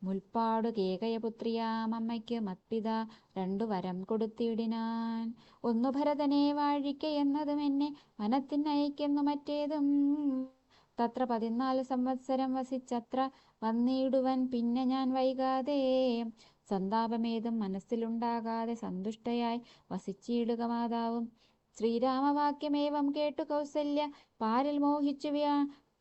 മുൽപ്പാടു കേകയപുത്രിയാമമ്മയ്ക്ക് മത്പിത 2 വരം കൊടുത്തിടിനാൻ. ഒന്നു ഭരതനെ വാഴിക്കയെന്നതും എന്നെ വനത്തിനയക്കെന്നു മറ്റേതും. തത്ര 14 സംവത്സരം വസിച്ചത്ര വന്നിടുവൻ പിന്നെ ഞാൻ വൈകാതെ. സന്താപമേതും മനസ്സിലുണ്ടാകാതെ സന്തുഷ്ടയായി വസിച്ചിടുക മാതാവും. ശ്രീരാമവാക്യമേവം കേട്ടു കൗസല്യ പാരിൽ മോഹിച്ചു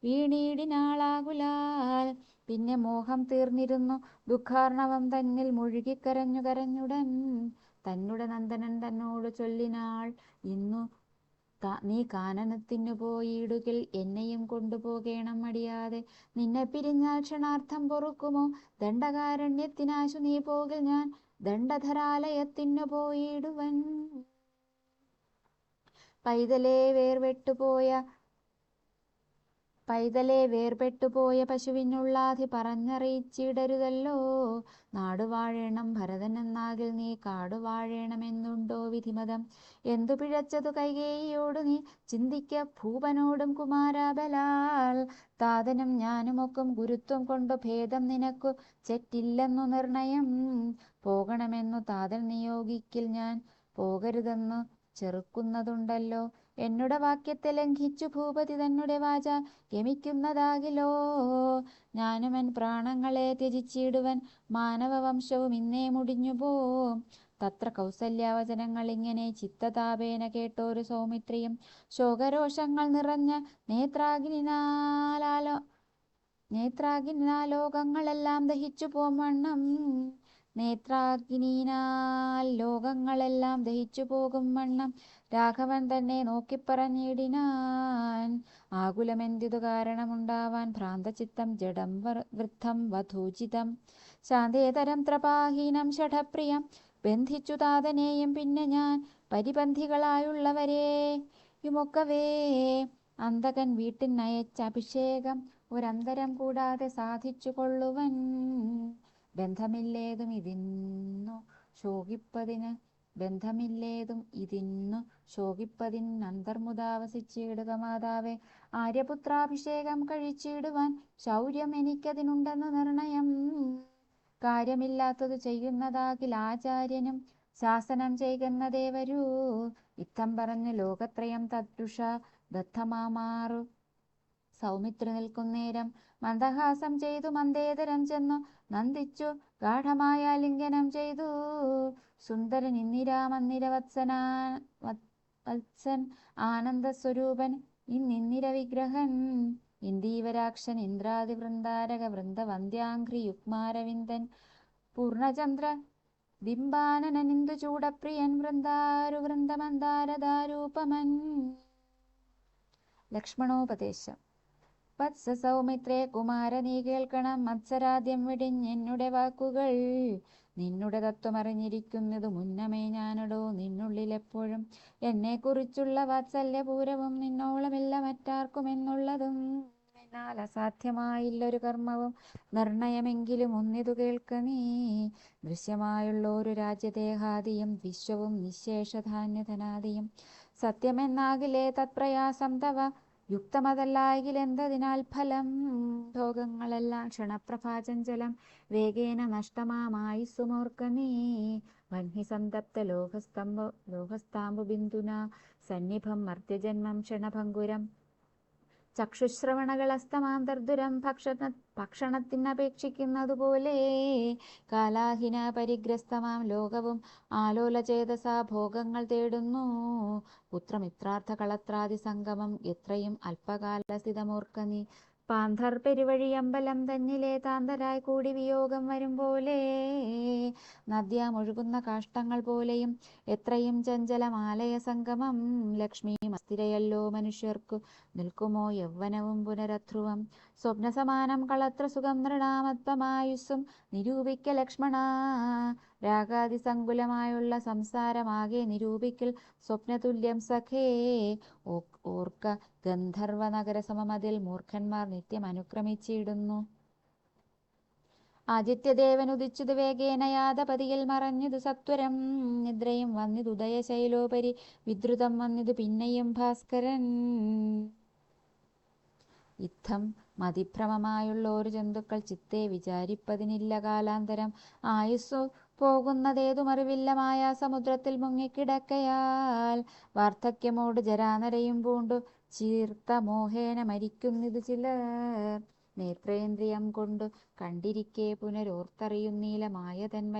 വീണിടിനാളാകുലാൽ. പിന്നെ മോഹം തീർന്നിരുന്നു ദുഃഖാർണവം തന്നിൽ മുഴുകിക്കരഞ്ഞുടൻ തന്നെ നന്ദനൻ തന്നോട് ചൊല്ലിനാൾ. ഇന്നു നീ കാനനത്തിനു പോയിടുകിൽ എന്നെയും കൊണ്ടുപോകേണം മടിയാതെ. നിന്നെ പിരിഞ്ഞാൽ ക്ഷണാർത്ഥം പൊറുക്കുമോ ദണ്ഡകാരണ്യത്തിനാശു നീ പോകിൽ ഞാൻ ദണ്ഡധരാലയത്തിനു പോയിടുവൻ. പൈതലേ വേർപെട്ടുപോയ പശുവിനുള്ളാധി പറഞ്ഞറിയിച്ചിടരുതല്ലോ. നാടുവാഴേണം ഭരതനെന്നാകിൽ നീ കാടുവാഴേണമെന്നുണ്ടോ വിധിമതം. എന്തു പിഴച്ചതു കൈകേയിയോടു നീ ചിന്തിക്ക ഭൂപനോടും കുമാരാബലാൽ. താതനും ഞാനുമൊക്കും ഗുരുത്വം കൊണ്ടു ഭേദം നിനക്കു ചെറ്റില്ലെന്നു നിർണയം. പോകണമെന്നു താതൻ നിയോഗിക്കിൽ ഞാൻ പോകരുതെന്നു ചെറുക്കുന്നതുണ്ടല്ലോ. എന്നുടെ വാക്യത്തെ ലംഘിച്ചു ഭൂപതി തന്നെ വാച ഗമിക്കുന്നതാകിലോ. ഞാനുമൻ പ്രാണങ്ങളെ ത്യജിച്ചിടുവൻ മാനവവംശവും ഇന്നേ മുടിഞ്ഞുപോം. തത്ര കൗസല്യാവചനങ്ങൾ ഇങ്ങനെ ചിത്തതാപേന കേട്ടോരു സൗമിത്രിയും ശോകരോഷങ്ങൾ നിറഞ്ഞ നേത്രാഗ്നിനാലോകങ്ങളെല്ലാം ദഹിച്ചു പോം വണ്ണം നേത്രാഗ്നിനാൽ ലോകങ്ങളെല്ലാം ദഹിച്ചു പോകും വണ്ണം രാഘവൻ തന്നെ നോക്കിപ്പറഞ്ഞിടിനാൻ. ആകുലമെന്തിതു കാരണമുണ്ടാവാൻ ഭ്രാന്തചിത്തം ജഡം വൃദ്ധം വധൂചിതം ശാന്തേതരം ത്രപാഹീനം ഷഠപ്രിയം ബന്ധിച്ചു താതനെയും പിന്നെ ഞാൻ പരിബന്ധികളായുള്ളവരെയുമൊക്കവേ അന്തകൻ വീട്ടിനയച്ച അഭിഷേകം ഒരന്തരം കൂടാതെ സാധിച്ചു കൊള്ളുവൻ. ബന്ധമില്ലേതും ഇതിന്നു ശോകിപ്പതിൻ അന്തർമുദാവസിച്ചിടുക മാതാവേ. ആര്യപുത്രാഭിഷേകം കഴിച്ചിടുവാൻ ശൗര്യം എനിക്കതിനുണ്ടെന്ന് നിർണയം. കാര്യമില്ലാത്തതു ചെയ്യുന്നതാകിൽ ആചാര്യനും ശാസനം ചെയ്യുന്നതേ വരൂ. ഇത്തം പറഞ്ഞു ലോകത്രയം തദ്രുഷ ദത്തമാമാറു സൗമിത്രി നിൽക്കുന്നേരം മന്ദഹാസം ചെയ്തു മന്ദേതരം ചെന്നു നന്ദിച്ചു ഗാഠമായ ലിംഗനം ചെയ്തു. സുന്ദരൻ ഇന്ദിരാമന്ദിരവത്സൻ ആനന്ദസ്വരൂപൻ ഇന്നിര വിഗ്രഹൻ ഇന്ദീവരാക്ഷൻ ഇന്ദ്രാദി വൃന്ദാരക വൃന്ദവന്ദ്യാഘ്രി യുഗ്മാരവിന്ദൻ പൂർണ്ണചന്ദ്ര ബിംബാനനനിന്ദു ചൂടപ്രിയൻ വൃന്ദമന്ദാരദാരൂപമൻ. ലക്ഷ്മണോപദേശം. വത്സ സൗമിത്രേ കുമാര നീ കേൾക്കണം മത്സരാദ്യം വെടിഞ്ഞെന്നുടെ വാക്കുകൾ. നിന്നുടെ തത്വമറിഞ്ഞിരിക്കുന്നതു മുന്നമേ ഞാനടോ നിന്നുള്ളിലെപ്പോഴും എന്നെക്കുറിച്ചുള്ള വാത്സല്യപൂരവും നിന്നോളമില്ല മറ്റാർക്കുമെന്നുള്ളതും. എന്നാൽ അസാധ്യമായില്ലൊരു കർമ്മവും നിർണയമെങ്കിലും ഒന്നിതു കേൾക്ക നീ. ദൃശ്യമായുള്ള ഒരു രാജ്യദേഹാദിയും വിശ്വവും നിശേഷധാന്യധനാദിയും സത്യമെന്നാകിലേ തത്പ്രയാസം തവ യുക്തമതല്ലായെങ്കിലെന്തതിനാൽ ഫലം. ഭോഗങ്ങളെല്ലാം ക്ഷണപ്രഭാചഞ്ചലം വേഗേന നഷ്ടമായുസ്സുമോർക്ക നീ. വഹ്നിസന്തപ്ത ലോഹസ്താംബുബിന്ദുന സന്നിഭം മർത്യജന്മം ക്ഷണഭംഗുരം ചക്ഷുശ്രവണകളസ്തമാം ദർദുരം ഭക്ഷണത്തിനപേക്ഷിക്കുന്നതുപോലെ. കാലാഹിന പരിഗ്രസ്തമാം ലോകവും ആലോലചേതസാ ഭോഗങ്ങൾ തേടുന്നു. പുത്രമിത്രാർത്ഥ കളത്രാദി സംഗമം എത്രയും അല്പകാലസ്ഥിതമോർക്ക നീ. പാന്തർ പെരുവഴിയമ്പലം തന്നിലെ താന്തരായി കൂടി വിയോഗം വരും പോലെ. നദ്യാമൊഴുകുന്ന കാഷ്ടങ്ങൾ പോലെയും എത്രയും ചഞ്ചലമാലയ സംഗമം. ലക്ഷ്മി അസ്ഥിരയല്ലോ മനുഷ്യർക്കു നിൽക്കുമോ യൗവനവും പുനരധ്രുവം. സ്വപ്നസമാനം കളത്ര സുഖം നൃണാമത്വമായുസ്സും നിരൂപിക്ക ലക്ഷ്മണ. രാഗാതിസങ്കുലമായുള്ള സംസാരമാകെ നിരൂപിക്കൽ സ്വപ്നതുല്യം സഖേ. ഓർക്ക ഗന്ധർവ നഗരസമമതിൽ മൂർഖന്മാർ നിത്യം അനുക്രമിച്ചിടുന്നു. ആദിത്യദേവൻ ഉദിച്ചതു വേഗേന യാതപതിയിൽ മറഞ്ഞതു സത്വരം. നിദ്രയും വന്നിതു ഉദയശൈലോപരി വിദ്രുതം വന്നിതു പിന്നെയും ഭാസ്കരൻ. ഇത്തം മതിഭ്രമമായുള്ള ഒരു ജന്തുക്കൾ ചിത്തെ വിചാരിപ്പതിനില്ല കാലാന്തരം. ആയുസ്സു പോകുന്നതേതുമറിവില്ല മായാസമുദ്രത്തിൽ മുങ്ങിക്കിടക്കയാൽ. വാർദ്ധക്യമോട് ജരാനരയും പൂണ്ടു ചീർത്ത മോഹേന മരിക്കുന്നിതു ചിലർ. നേത്രേന്ദ്രിയം കൊണ്ടു കണ്ടിരിക്കെ പുനരോർത്തറിയുന്നീല മായതൻ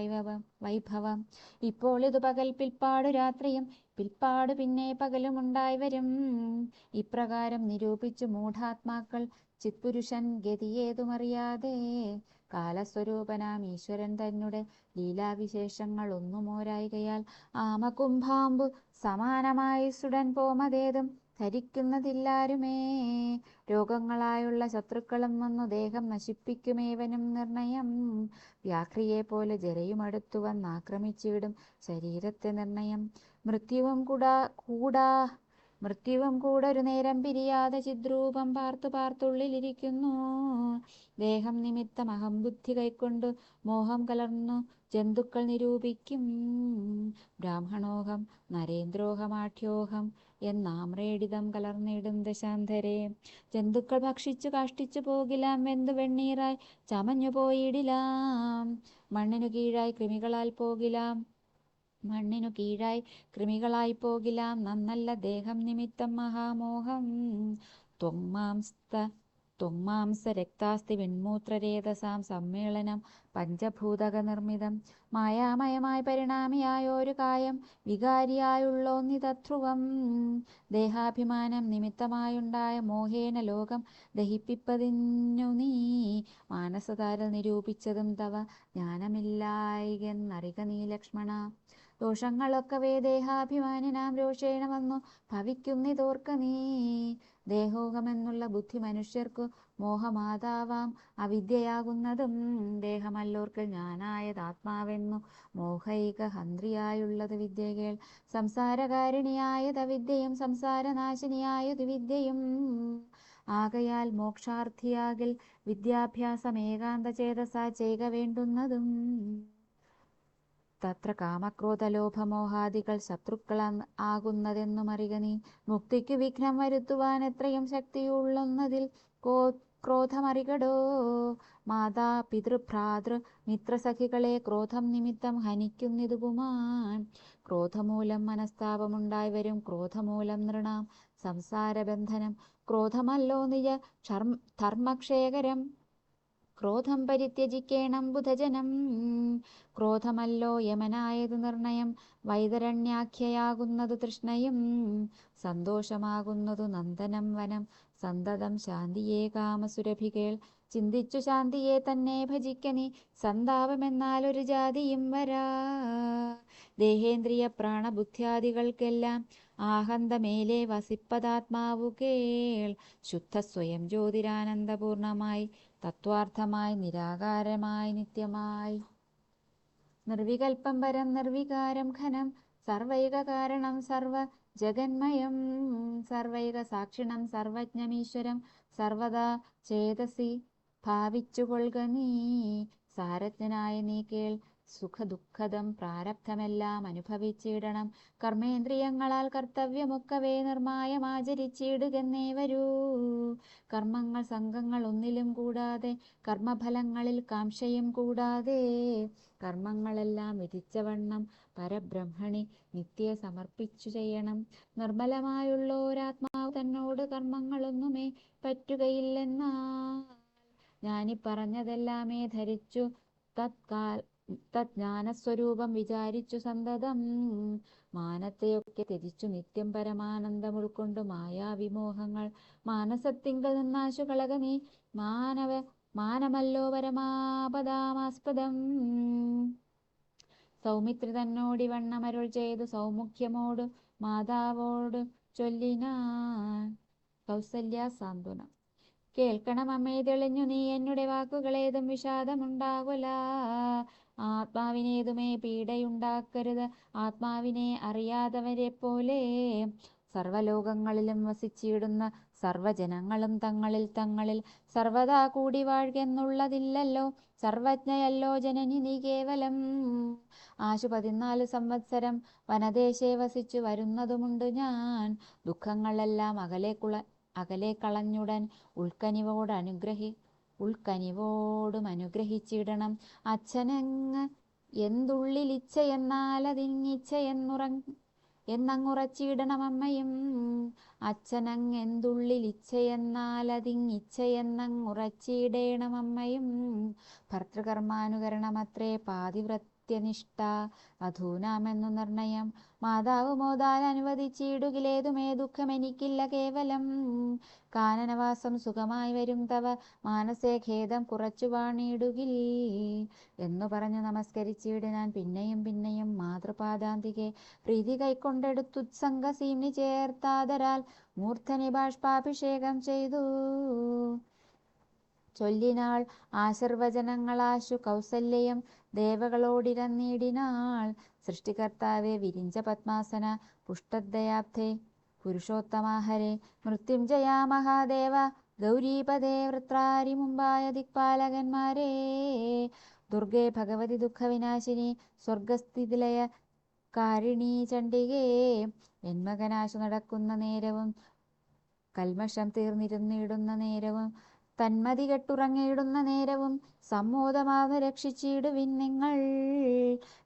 വൈഭവം. ഇപ്പോൾ ഇതു പകൽ പിൽപ്പാടു രാത്രിയും പിൽപ്പാടു പിന്നെ പകലുമുണ്ടായി വരും. ഇപ്രകാരം നിരൂപിച്ചു മൂഢാത്മാക്കൾ ചിത്പുരുഷൻ ഗതിയേതുമറിയാതെ. കാലസ്വരൂപനാം ഈശ്വരൻ തന്നെ ലീലാവിശേഷങ്ങൾ ഒന്നുമോരായികയാൽ ആമകുംഭാമ്പു സമാനമായി സുടൻ പോമതേതും ധരിക്കുന്നതില്ലാരുമേ. രോഗങ്ങളായുള്ള ശത്രുക്കളും വന്നു ദേഹം നശിപ്പിക്കുമേവനും നിർണയം. വ്യാഘ്രിയെ പോലെ ജരയും അടുത്തു വന്നാക്രമിച്ചിടും ശരീരത്തെ നിർണയം. മൃത്യുവും കൂടൊരു നേരം പിരിയാതെ ചിദ്രൂപം പാർത്തുള്ളിലിരിക്കുന്നു. ദേഹം നിമിത്തം അഹംബുദ്ധി കൈക്കൊണ്ടു മോഹം കലർന്നു ജന്തുക്കൾ നിരൂപിക്കും. ബ്രാഹ്മണോഹം നരേന്ദ്രോഹമാഠ്യോഹം എന്നാമ്രേഡിതം കലർന്നിടും ദശാന്തരെ. ജന്തുക്കൾ ഭക്ഷിച്ചു കാഷ്ടിച്ചു പോകിലാം വെന്തു വെണ്ണീറായി ചമഞ്ഞു പോയിടിലാം. മണ്ണിനു കീഴായി കൃമികളായി പോകിലാം. നന്നല്ല ദേഹം നിമിത്തം മഹാമോഹം. ത്വങ്മാംസ്ത ത്വങ്മാംസരക്താസ്തി വിൺമൂത്രരേതസാം സമ്മേളനം പഞ്ചഭൂതക നിർമ്മിതം മായാമയമായി പരിണാമിയായൊരു കായം വികാരിയായുള്ളോന്നിതധ്രുവം ദേഹാഭിമാനം നിമിത്തമായുണ്ടായ മോഹേന ലോകം ദഹിപ്പിപ്പതിന്നു നീ മാനസതാരൽ നിരൂപിച്ചതും തവ ജ്ഞാനമില്ലായികെന്നറിക നീ ലക്ഷ്മണ. ദോഷങ്ങളൊക്കവേ ദേഹാഭിമാനിനാം രോഷേണ വന്നു ഭവിക്കുന്നിതോർക്ക നീ. ദേഹോഹമെന്നുള്ള ബുദ്ധി മനുഷ്യർക്കു മോഹമാതാവാം അവിദ്യയാകുന്നതും ദേഹമല്ലോർക്കൽ ഞാനായതാത്മാവെന്നു മോഹൈക ഹന്ത്രിയായുള്ളത് വിദ്യകൾ. സംസാരകാരിണിയായതവിദ്യയും സംസാരനാശിനിയായതു വിദ്യയും ആകയാൽ മോക്ഷാർത്ഥിയാകിൽ വിദ്യാഭ്യാസം ഏകാന്തചേതസാ ചെയ്ക വേണ്ടുന്നതും. തത്ര കാമക്രോധലോഭമോഹാദികൾ ശത്രുക്കൾ ആകുന്നതെന്നുമറിക നീ. മുക്തിക്കു വിഘ്നം വരുത്തുവാൻ എത്രയും ശക്തിയുള്ളൊന്നതിൽ ക്രോധമറികടോ. മാതാ പിതൃഭ്രാതൃ മിത്രസഖികളെ ക്രോധം നിമിത്തം ഹനിക്കുന്നിതു പുമാൻ. ക്രോധമൂലം മനസ്താപമുണ്ടായി വരും ക്രോധമൂലം നൃണാം സംസാരബന്ധനം. ക്രോധമല്ലോ നിജ ധർമ്മക്ഷേകരം ക്രോധം പരിത്യജിക്കേണം ബുധജനം. ക്രോധമല്ലോ യമനായതു നിർണയം വൈതരണ്യാഖ്യയാകുന്നതു തൃഷ്ണയും. സന്തോഷമാകുന്നതു നന്ദനം വനം സന്തതം ശാന്തിയെ കാമസുരഭികൾ. ചിന്തിച്ചു ശാന്തിയെ തന്നെ ഭജിക്ക നീ സന്താപമെന്നാലൊരു ജാതിയും വരാ. ദേഹേന്ദ്രിയ പ്രാണബുദ്ധ്യാദികൾക്കെല്ലാം ആഹന്തമേലെ വസിപ്പതാത്മാവു കേൾ. ശുദ്ധ സ്വയം ജ്യോതിരാനന്ദപൂർണമായി തത്വാർത്ഥമായി നിരാകാരമായി നിത്യമായി. നിർവികൽപ്പം പരം നിർവികാരം ഘനം സർവൈക കാരണം സർവ ജഗന്മയം. സർവൈക സാക്ഷിണം സർവജ്ഞമീശ്വരം സർവദാ ചേതസി ഭാവിച്ചുകൊള്ളുക നീ. സാരജ്ഞനായ നീ കേൾ സുഖദുഃഖദം പ്രാരബ്ധമെല്ലാം അനുഭവിച്ചിടണം. കർമ്മേന്ദ്രിയങ്ങളാൽ കർത്തവ്യമൊക്കവേ നിർമായമാചരിച്ചിടുകെന്നേ വരൂ. കർമ്മങ്ങൾ സംഘങ്ങൾ ഒന്നിലും കൂടാതെ കർമ്മഫലങ്ങളിൽ കാംക്ഷയും കൂടാതെ കർമ്മങ്ങളെല്ലാം വിധിച്ചവണ്ണം പരബ്രഹ്മണി നിത്യെ സമർപ്പിച്ചു ചെയ്യണം. നിർമ്മലമായുള്ളോരാത്മാവ് തന്നോട് കർമ്മങ്ങളൊന്നുമേ പറ്റുകയില്ലെന്നാൽ ഞാനീ പറഞ്ഞതെല്ലാമേ ധരിച്ചു തജ്ഞാനസ്വരൂപം വിചാരിച്ചു സന്തതം. മാനത്തെയൊക്കെ ത്യജിച്ചു നിത്യം പരമാനന്ദം ഉൾക്കൊണ്ടു മായാവിമോഹങ്ങൾ മാനസത്തിങ്കൽ നിന്നാശു കളക നീ. മാനമല്ലോ പരമാപദാമാസ്പദം. സൗമിത്രി തന്നോടിവണ്ണമരുൾ ചെയ്തു സൗമുഖ്യമോടു മാതാവോടു ചൊല്ലിനാൻ. കൗസല്യ സാന്ത്വനം. കേൾക്കണമമ്മേ തെളിഞ്ഞു നീ എന്നുടെ വാക്കുകളേതും വിഷാദമുണ്ടാകുല. ആത്മാവിനേതുമേ പീഡയുണ്ടാക്കരുത് ആത്മാവിനെ അറിയാതവരെ പോലെ. സർവലോകങ്ങളിലും വസിച്ചിടുന്ന സർവജനങ്ങളും തങ്ങളിൽ തങ്ങളിൽ സർവദാ കൂടി വാഴ്കെന്നുള്ളതില്ലല്ലോ. സർവജ്ഞയല്ലോ ജനനി നീ കേവലം. ആശു 14 സംവത്സരം വനദേശേ വസിച്ചു വരുന്നതുമുണ്ട് ഞാൻ. ദുഃഖങ്ങളെല്ലാം അകലെ കളഞ്ഞുടൻ ഉൾക്കനിവോടും അനുഗ്രഹിച്ചിടണം. അച്ഛനങ്ങ് എന്നങ്ങുറച്ചിടണമമ്മയും. അച്ഛനങ്ങെന്തുള്ളിലിച്ഛയെന്നാലതിങ്ങിച്ഛയെന്നങ്ങുറച്ചിടേണമമ്മയും. ഭർതൃകർമാനുകരണമത്രേ പാതിവ്രത്യനിഷ്ഠ വധൂനാമെന്നു നിർണയം. മാതാവ് മോദാൽ അനുവദിച്ചിടുകിലേതുമേ ദുഃഖമെനിക്കില്ല കേവലം. കാനനവാസം സുഖമായി വരും തവ മാനസേ ഖേദം കുറച്ചു വാണിടുകിൽ എന്നു പറഞ്ഞു നമസ്കരിച്ചിടിനാൻ. പിന്നെയും പിന്നെയും മാതൃപാദാന്തികെ പ്രീതി കൈക്കൊണ്ടെടുത്തുത്സംഗസീംനി ചേർത്താദരാൽ മൂർധനി ബാഷ്പാഭിഷേകം ചെയ്തു ചൊല്ലിനാൾ. ആശീർവചനങ്ങളാശു കൗസല്യം ദേവകളോടിരന്നിടിനാൾ. സൃഷ്ടികർത്താവെ വിരിഞ്ച പത്മാസന പുഷ്ടദയാബ്ധേ പുരുഷോത്തമാഹരേ മൃത്യുഞ്ജയാ മഹാദേവ ഗൗരീപദേ വൃത്രാരി മുമ്പായ ദിക്പാലകന്മാരേ. ദുർഗേ ഭഗവതി ദുഃഖവിനാശിനി സ്വർഗസ്ഥിതിലയ കാരിണീ ചണ്ഡികേ. എന്മകനാശു നടക്കുന്ന നേരവും കൽമഷം തീർന്നിരുന്നിടുന്ന നേരവും തന്മതി കെട്ടുറങ്ങിയിടുന്ന നേരവും സമ്മോദമാർന്ന് രക്ഷിച്ചിടുവിൻ നിങ്ങൾ.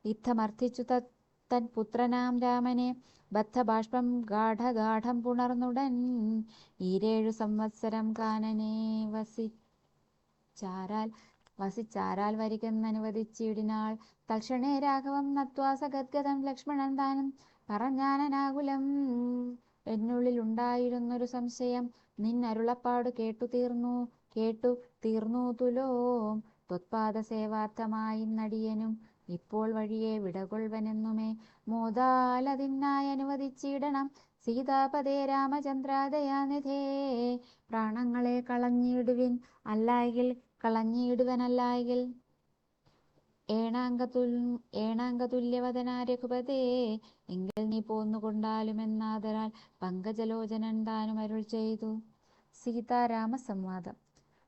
യുദ്ധമർത്ഥിച്ചു തൻ പുത്രനാം രാമനെ ബദ്ധബാഷ്പം ഗാഠഗാഠം പുണർന്നുടൻ 7 സംവത്സരം കാനനെ വസിച്ചാരാൽ വരികെന്നനുവദിച്ചിടിനാൾ. തൽക്ഷണേ രാഘവം നത്വാ സഗദ്ഗദം ലക്ഷ്മണൻ താനും പറഞ്ഞാനനാകുലം. എന്നുള്ളിൽ ഉണ്ടായിരുന്നൊരു സംശയം നിന്നരുളപ്പാടു കേട്ടു തീർന്നു തുലോം. ത്വത്പാദസേവാർത്ഥമായി നടിയനും ഇപ്പോൾ വഴിയെ വിടകൊൾവനെന്നുമേ മോദാലതിനായി അനുവദിച്ചിടണം. സീതാപതേ രാമചന്ദ്രാദയാനിധേ പ്രാണങ്ങളെ കളഞ്ഞിടുവനല്ലായെങ്കിൽ ഏണാംഗതുല്യവദനാ രഘുപതേ എങ്കിൽ നീ പോന്നുകൊണ്ടാലുമെന്നാദരാൽ പങ്കജലോചനൻ താനും അരുൾ ചെയ്തു. സീതാരാമ സംവാദം.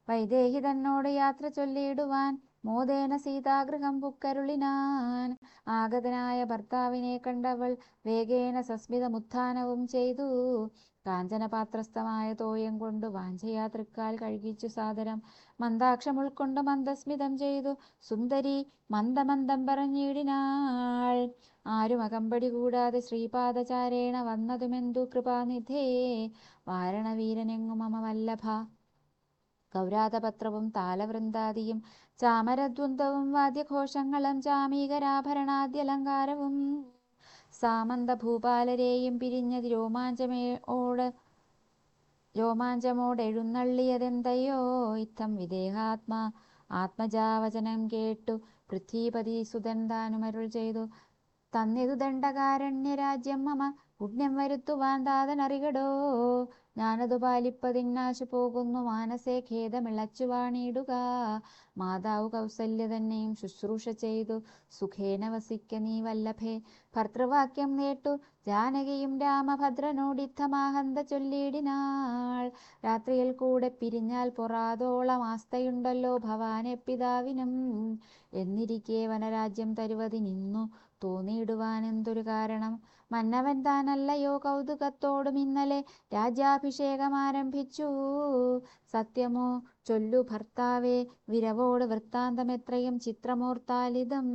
വൈദേഹി തന്നോട് യാത്ര ചൊല്ലിയിടുവാൻ മോദേന സീതാഗൃഹം പുക്കരുളിനാൻ. ആഗതനായ ഭർത്താവിനെ കണ്ടവൾ വേഗേന സസ്മിതമുത്ഥാനവും ചെയ്തു. കാഞ്ചനപാത്രസ്ഥമായ തോയം കൊണ്ട് വാഞ്ചയാ തൃക്കാൽ കഴുകിച്ചു സാദരം മന്ദാക്ഷം ഉൾക്കൊണ്ട് മന്ദസ്മിതം ചെയ്തു സുന്ദരി മന്ദമന്ദം പറഞ്ഞിടിനാൾ. ആരും അകമ്പടി കൂടാതെ ശ്രീപാദചാരേണ വന്നതുമെന്തു കൃപാനിധേ വാരണവീരനെങ്ങും മമ വല്ലഭ. ഗൗരാതപത്രവും താലവൃന്ദാദിയും ചാമരദ്വന്ദ്വവും വാദ്യഘോഷങ്ങളും ചാമീകരാഭരണാദ്യലങ്കാരവും സാമന്ത ഭൂപാലരെയും പിരിഞ്ഞത് രോമാഞ്ചമോടെഴുന്നള്ളിയതെന്തയോ ഇത്തം ആത്മജാവചനം കേട്ടു പൃഥ്വീപതി സുതൻ താനുമരുൾ ചെയ്തു. തന്നിതു ദണ്ഡകാരണ്യരാജ്യം മമ പുണ്യം വരുത്തുവാൻ താതനറികടോ. ഞാനതു പാലിപ്പതിന്നാശു പോകുന്നു മാനസേ ഖേദമിളച്ചു വാണിടുക. മാതാവ് കൗസല്യ തന്നെയും ശുശ്രൂഷ ചെയ്തു സുഖേന വസിക്ക നീ വല്ലഭേ. ഭർത്തൃവാക്യം കേട്ടു ജാനകിയും രാമഭദ്രനോടിത്തമാഹന്ത ചൊല്ലിയിടിനാൾ. രാത്രിയിൽ കൂടെ പിരിഞ്ഞാൽ പൊറാതോളം ആസ്തയുണ്ടല്ലോ ഭവാനെ പിതാവിനും. എന്നിരിക്കെ വനരാജ്യം തരുവതിനിന്നു തോന്നിയിടുവാൻ എന്തൊരു കാരണം. മന്നവൻ താനല്ലയോ കൗതുകത്തോടും ഇന്നലെ രാജ്യാഭിഷേകം ആരംഭിച്ചു. സത്യമോ ചൊല്ലു ഭർത്താവേ വിരവോട് വൃത്താന്തമെത്രയും ചിത്രമോർത്താലിതം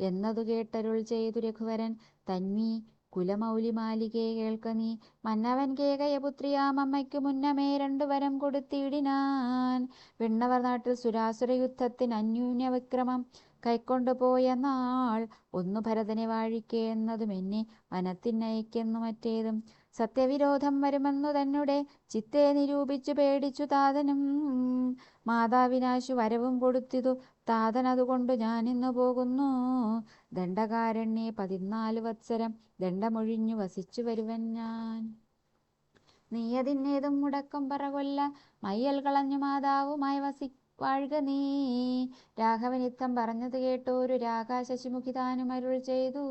എന്നതു കേട്ടരുൾ ചെയ്തു രഘുവരൻ. തന്വീ കുലമൗലിമാലികേ കേൾക്ക നീ. മന്നവൻ കേകയപുത്രിയാം അമ്മയ്ക്കു മുന്നമേ 2 വരം കൊടുത്തിടിനാൻ. വിണ്ണവർ നാട്ടിൽ സുരാസുര യുദ്ധത്തിന് അന്യൂന്യ വിക്രമം കൈക്കൊണ്ടുപോയ നാൾ. ഒന്നു ഭരതനെ വാഴിക്കേ എന്നതും എന്നെ വനത്തിനയക്കെന്നു മറ്റേതും. സത്യവിരോധം വരുമെന്നു തന്നെ ചിത്തെ നിരൂപിച്ചു പേടിച്ചു താതനും. മാതാവിനാശു വരവും കൊടുത്തിതു താതൻ അതുകൊണ്ടു ഞാനിന്നു പോകുന്നു. ദണ്ഡകാരണ്യേ 14 വത്സരം ദണ്ഡമൊഴിഞ്ഞു വസിച്ചു വരുവൻ ഞാൻ. നീയതിന്നേതും മുടക്കം പറകൊല്ല മയ്യൽ കളഞ്ഞു മാതാവുമായി വാഴുക നീ. രാഘവൻ യുദ്ധം പറഞ്ഞത് കേട്ടോരു രാഘാശശിമുഖി താനും അരുൾ ചെയ്തു.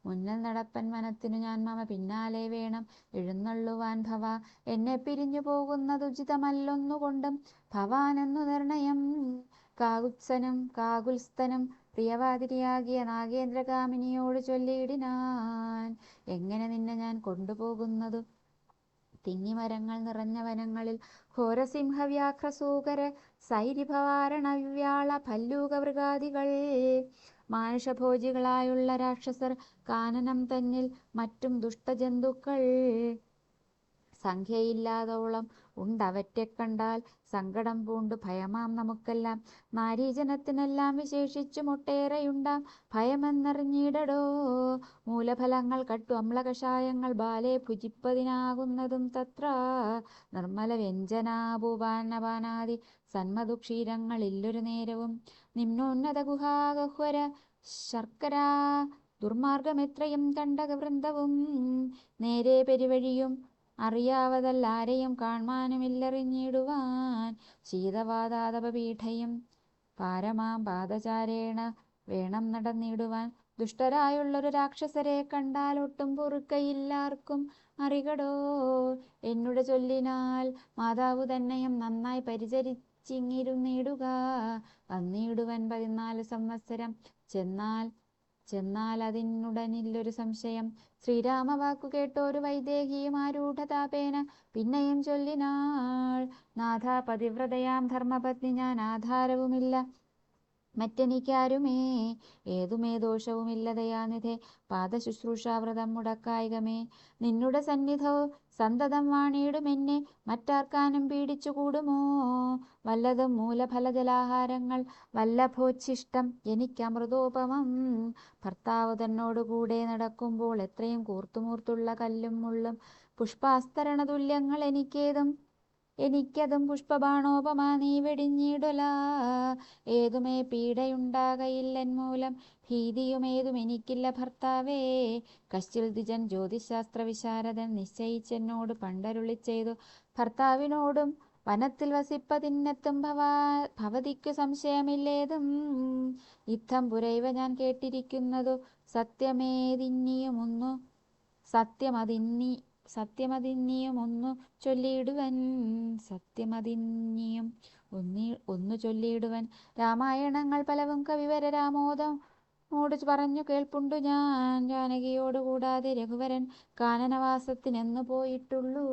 മുന്നൽ നടപ്പൻ വനത്തിനു ഞാൻ മമ പിന്നാലെ വേണം എഴുന്നള്ളുവാൻ ഭവ. എന്നെ പിരിഞ്ഞു പോകുന്നതുചിതമല്ലൊന്നുകൊണ്ടും ഭവാനെന്നു നിർണയം. കാകുത്സ്ഥനും പ്രിയവാതിരിയാകിയ നാഗേന്ദ്രകാമിനിയോട് ചൊല്ലിയിടിനാൻ. എങ്ങനെ നിന്നെ ഞാൻ കൊണ്ടുപോകുന്നതു തിങ്ങിമരങ്ങൾ നിറഞ്ഞ വനങ്ങളിൽ ഘോരസിംഹവ്യാഘ്രസൂകര സൈരിഭവാരണവ്യാള ഭല്ലൂകമൃഗാദികൾ മാനുഷഭോജികളായുള്ള രാക്ഷസർ കാനനം തന്നിൽ മറ്റും ദുഷ്ടജന്തുക്കൾ സംഖ്യയില്ലാതോളം ഉണ്ടവറ്റെ കണ്ടാൽ സങ്കടം പൂണ്ടു ഭയമാം നമുക്കെല്ലാം. നാരീജനത്തിനെല്ലാം വിശേഷിച്ചും ഒട്ടേറെയുണ്ടാം ഭയമെന്നറിഞ്ഞിടടോ. മൂലഫലങ്ങൾ കട്ടു അമ്ലകഷായങ്ങൾ ബാലെ ഭുജിപ്പതിനാകുന്നതും തത്ര. നിർമ്മല വ്യഞ്ജനാഭൂപാനപാനാദി സന്മധുക്ഷീരങ്ങളില്ലൊരു നേരവും. നിമ്നോന്നത ഗുഹാഗഹ്വര ശർക്കരാ ദുർമാർഗമെത്രയും കണ്ടകവൃന്ദവും. നേരെ പെരുവഴിയും അറിയാവതല്ലാരെയും കാൺമാനുമില്ലറിഞ്ഞിടുവാൻ. ശീതവാതാതപപീഠയും പാരമാം പാദചാരേണ വേണം നടന്നിടുവാൻ. ദുഷ്ടരായുള്ളൊരു രാക്ഷസരെ കണ്ടാൽ ഒട്ടും പൊറുക്കയില്ലാർക്കും അറികടോ. എന്നുടെ ചൊല്ലിനാൽ മാതാവു തന്നെയും നന്നായി പരിചരിച്ചിങ്ങിരുന്നിടുക. വന്നിടുവൻ 14 സംവത്സരം ചെന്നാൽ അതിനുടനില്ലൊരു സംശയം. ശ്രീരാമവാക്കു കേട്ടോരു വൈദേഹിയും ആരൂഢതാപേന പിന്നെയും ചൊല്ലിനാൾ. നാഥ പതിവ്രതയാം ധർമ്മപത്നി ഞാൻ ആധാരവുമില്ല മറ്റെനിക്കാരുമേ ഏതുമേ ദോഷവുമില്ലതയാനിധേ പാദശുശ്രൂഷാവ്രതം മുടക്കായികമേ. നിന്നുടെ സന്നിധവും സന്തതം വാണിയിടുമെന്നെ മറ്റാർക്കാനും പീഡിച്ചുകൂടുമോ. വല്ലതും മൂലഫലജലാഹാരങ്ങൾ വല്ലഭോച്ഛിഷ്ടം എനിക്കമൃതോപമം. ഭർത്താവ് തന്നോടുകൂടെ നടക്കുമ്പോൾ എത്രയും കൂർത്തുമൂർത്തുള്ള കല്ലും മുള്ളും പുഷ്പാസ്തരണ തുല്യങ്ങൾ എനിക്കതും പുഷ്പബാണോപമാ നീ വെടിഞ്ഞിടൊല. ഏതുമേ പീഡയുണ്ടാകയില്ലൻ മൂലം ഭീതിയുമേതും എനിക്കില്ല ഭർത്താവേ. കശ്ചിൽ ദ്വിജൻ ജ്യോതിശാസ്ത്ര വിശാരദൻ നിശ്ചയിച്ചെന്നോട് പണ്ടരുളി ചെയ്തു ഭർത്താവിനോടും വനത്തിൽ വസിപ്പതിന്നെത്തും ഭവതിക്കു സംശയമില്ലേതും. ഇത്തം പുരൈവ ഞാൻ കേട്ടിരിക്കുന്നതു സത്യമതിന്നിയുമൊന്നു ചൊല്ലിയിടുവൻ. രാമായണങ്ങൾ പലവും കവിവര രാമോദമോട് പറഞ്ഞു കേൾപ്പുണ്ടു ഞാൻ. ജാനകിയോടു കൂടാതെ രഘുവരൻ കാനനവാസത്തിനെന്നു പോയിട്ടുള്ളൂ.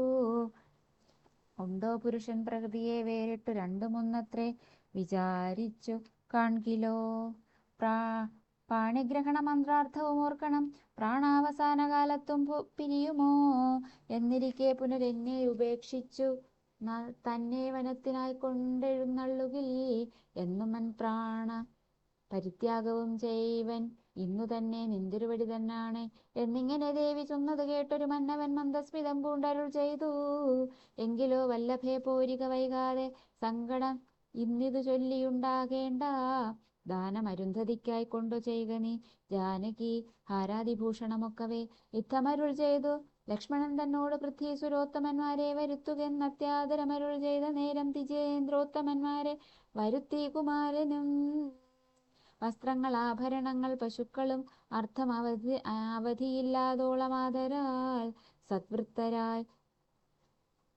ഉണ്ടോ പുരുഷൻ പ്രകൃതിയെ വേറിട്ടു രണ്ടുമൊന്നത്രേ വിചാരിച്ചു കാൺകിലോ. പാണിഗ്രഹണ മന്ത്രാർത്ഥവും ഓർക്കണം പ്രാണാവസാന കാലത്തും പിരിയുമോ. എന്നിരിക്കെ പുനരെന്നെ ഉപേക്ഷിച്ചു തന്നെ വനത്തിനായി കൊണ്ടെഴുന്നള്ളുകിൽ എന്നുമൻ പ്രാണ പരിത്യാഗവും ചെയ്വൻ ഇന്നു തന്നെ നിന്തിരുവടി തന്നാണ്. എന്നിങ്ങനെ ദേവി ചൊന്നത് കേട്ടൊരു മന്നവൻ മന്ദസ്മിതം പൂണ്ടരുൾ ചെയ്തു. എങ്കിലോ വല്ലഭേ പോരിക വൈകാതെ സങ്കടം ഇന്നിതു ചൊല്ലിയുണ്ടാകേണ്ട. ദാനം അരുന്ധതിക്കായി കൊണ്ടു ചെയ്യുക നീ ജാനകി ഹാരാതിഭൂഷണമൊക്കവേ. ഇത്തമരുൾ ചെയ്തു ലക്ഷ്മണൻ തന്നോട് പൃഥ്വി സുരോത്തമന്മാരെ വരുത്തുകെന്നത്യാദരമരുൾ ചെയ്ത നേരം ദ്വിജേന്ദ്രോത്തമന്മാരെ വരുത്തി കുമാരനും. വസ്ത്രങ്ങൾ ആഭരണങ്ങൾ പശുക്കളും അർത്ഥം അവധിയില്ലാതോളമാതരാൽ സദ്വൃത്തരായി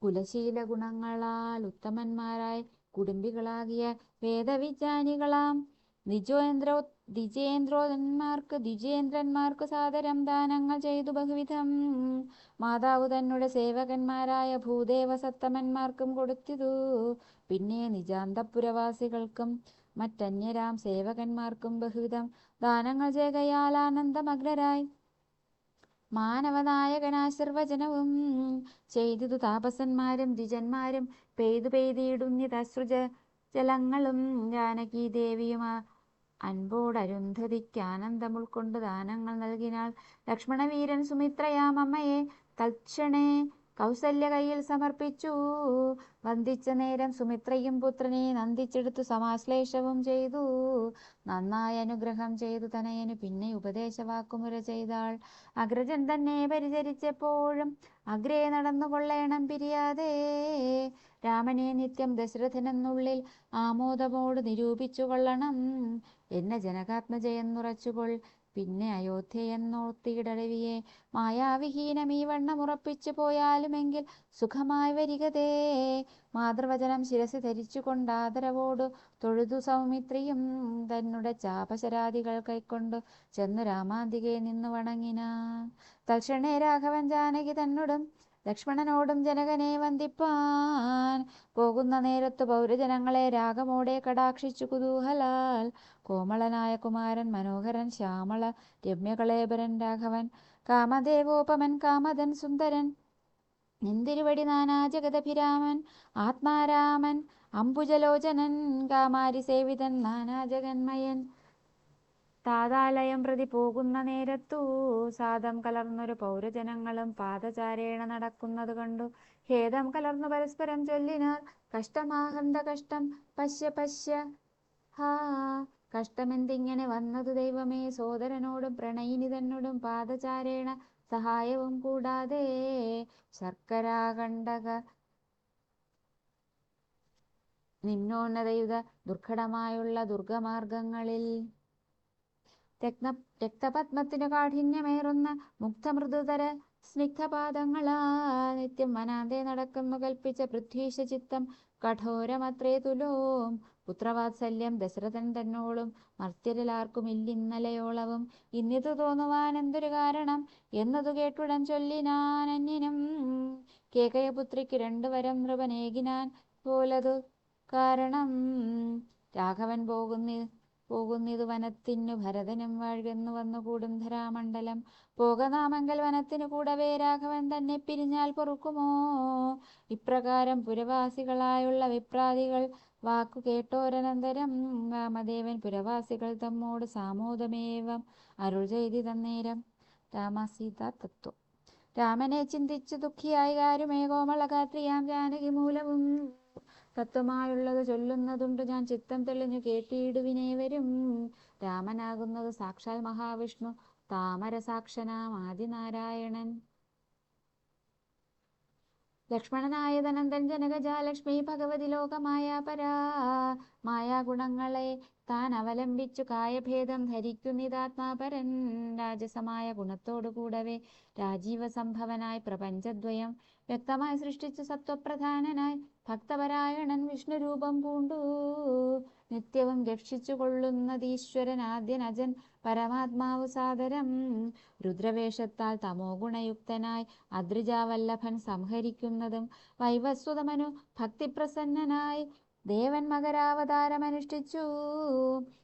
കുലശീല ഗുണങ്ങളാൽ ഉത്തമന്മാരായി കുടുംബികളാകിയ വേദവിജ്ഞാനികളാം ദ്വിജേന്ദ്രന്മാർക്കു സാദരം ദാനങ്ങൾ ചെയ്തു ബഹുവിധം. മാതാവ് തന്നുടെ സേവകന്മാരായ ഭൂദേവസത്തമന്മാർക്കും കൊടുത്തിതു. പിന്നെ നിജാന്തപുരവാസികൾക്കും മറ്റന്യരാം സേവകന്മാർക്കും ബഹുവിധം ദാനങ്ങൾ ചെയ്കയാൽ ആനന്ദമഗ്നരായി മാനവനായകനാശീർവചനവും ചെയ്തിതു. താപസന്മാരും ദ്വിജന്മാരും പെയ്തിടുന്നിതശ്രുജലങ്ങളും ജാനകി ദേവിയും അൻപോടരുന്ധതിക്ക് ആനന്ദം ഉൾക്കൊണ്ട് ദാനങ്ങൾ നൽകിനാൾ. ലക്ഷ്മണവീരൻ സുമിത്രയാം അമ്മയെ തൽക്ഷണേ കൗസല്യ കയ്യിൽ സമർപ്പിച്ചു. വന്ദിച്ച നേരം സുമിത്രയും പുത്രനെ നന്ദിച്ചെടുത്തു സമാശ്ലേഷവും ചെയ്തു. നന്നായി അനുഗ്രഹം ചെയ്തു തനയനു പിന്നെ ഉപദേശവാക്കുമുര ചെയ്താൾ. അഗ്രജൻ തന്നെ പരിചരിച്ചെപ്പോഴും അഗ്രേ നടന്നു കൊള്ളേണം പിരിയാതെ. രാമനെ നിത്യം ദശരഥനെന്നുള്ളിൽ ആമോദമോട് നിരൂപിച്ചു കൊള്ളണം. എന്നെ ജനകാത്മജയെന്നുറച്ചുകൊൾ പിന്നെ അയോധ്യയെന്നോർത്തിയിടവിയെ. മായാവിഹീനമീ വണ്ണം ഉറപ്പിച്ചു പോയാലുമെങ്കിൽ സുഖമായി വരികതേ. മാതൃവചനം ശിരസി ധരിച്ചു കൊണ്ടാദരവോടു തൊഴുതു സൗമിത്രിയും തന്നുടെ ചാപശരാദികൾ കൈക്കൊണ്ടു ചെന്നു രാമാന്തികെ നിന്നു വണങ്ങിനാൻ. തൽക്ഷണേ രാഘവൻ ജാനകി തന്നോടും ലക്ഷ്മണനോടും ജനകനെ വന്ദിപ്പാൻ പോകുന്ന നേരത്തു പൗരജനങ്ങളെ രാഗമോടെ കടാക്ഷിച്ചു കുതൂഹലാൽ. കോമളനായ കുമാരൻ മനോഹരൻ ശ്യാമള രമ്യകളേബരൻ രാഘവൻ കാമദേവോപമൻ കാമദൻ സുന്ദരൻ നിന്തിരുവടി നാനാ ജഗദഭിരാമൻ ആത്മാരാമൻ അംബുജലോചനൻ കാമാരി സേവിതൻ നാനാ ജഗന്മയൻ. താതാലയം പ്രതി പോകുന്ന നേരത്തു സാദം കലർന്നൊരു പൗരജനങ്ങളും പാദചാരേണ നടക്കുന്നത് കണ്ടു ഖേദം കലർന്നു പരസ്പരം ചൊല്ലിനാർ കഷ്ടമാഹന്ത കഷ്ടം പശ്യ പശ്യ. ഹാ കഷ്ടമെന്തിങ്ങനെ വന്നതു ദൈവമേ. സോദരനോടും പ്രണയിനി തന്നോടും പാദചാരേണ സഹായവും കൂടാതെ ശർക്കരാകണ്ടക നിമ്നോന്നതയുത ദുർഘടമായുള്ള ദുർഗമാർഗങ്ങളിൽ രക്തപത്മത്തിനു കാഠിന്യമേറുന്ന മുഗ്ധമൃദുതര സ്നിഗ്ധപാദങ്ങളാൽ നിത്യം വനാന്തേ നടക്കുന്നു കൽപ്പിച്ച പൃഥ്വീശ ചിത്തം കഠോരമത്രേ തുലോം. പുത്രവാത്സല്യം ദശരഥൻ തന്നോളും മർത്യരിലാർക്കും ഇല്ലിന്നലയോളവും. ഇന്നിതു തോന്നുവാൻ എന്തൊരു കാരണം എന്നതു കേട്ടുടൻ ചൊല്ലിനാൻ അന്യനും. കേകയപുത്രിക്ക് 2 വരം നൃപനേകിനാൻ പോലതു കാരണം. രാഘവൻ പോകുന്നിതു വനത്തിനു ഭരതനും വാഴുന്നു വന്നുകൂടും ധരാമണ്ഡലം. പോകനാമങ്കൽ വനത്തിനു കൂടവേ രാഘവൻ തന്നെ പിരിഞ്ഞാൽ പൊറുക്കുമോ? ഇപ്രകാരം പുരവാസികളായുള്ള വിപ്രാദികൾ വാക്കു കേട്ടോരനന്തരം വാമദേവൻ പുരവാസികൾ തമ്മോട് സാമോദമേവം അരുൾ ചെയ്തിതന്നേരം. രാമസീതാ തത്വം. രാമനെ ചിന്തിച്ചു ദുഃഖിയായി കാരുമേ കോമളഗാത്രിയാം ജാനകി മൂലവും തത്വമായുള്ളത് ചൊല്ലുന്നതുണ്ട് ഞാൻ ചിത്തം തെളിഞ്ഞു കേട്ടിടുവിനേവരും. രാമനാകുന്നത് സാക്ഷാൽ മഹാവിഷ്ണു താമരസാക്ഷനാം ആദിനാരായണൻ. ലക്ഷ്മണനായതനന്തൻ ജനകജ ലക്ഷ്മി ഭഗവതി ലോകമായ പരാ മായാഗുണങ്ങളെ താൻ അവലംബിച്ചു കായഭേദം ധരിക്കുന്നിതാത്മാപരൻ. രാജസമായ ഗുണത്തോടു കൂടവേ രാജീവ സംഭവനായി പ്രപഞ്ചദ്വയം വ്യക്തമായി സൃഷ്ടിച്ചു സത്വപ്രധാനനായി ഭക്തപരായണൻ വിഷ്ണുരൂപം പൂണ്ടു നിത്യവും രക്ഷിച്ചു കൊള്ളുന്നതീശ്വരൻ ആദ്യനജൻ പരമാത്മാവു സാദരം. രുദ്രവേഷത്താൽ തമോ ഗുണയുക്തനായി അദ്രിജാവല്ലഭൻ സംഹരിക്കുന്നതും വൈവസ്വതമനു ഭക്തിപ്രസന്നനായി ദേവൻ മകരാവതാരമനുഷ്ഠിച്ചു.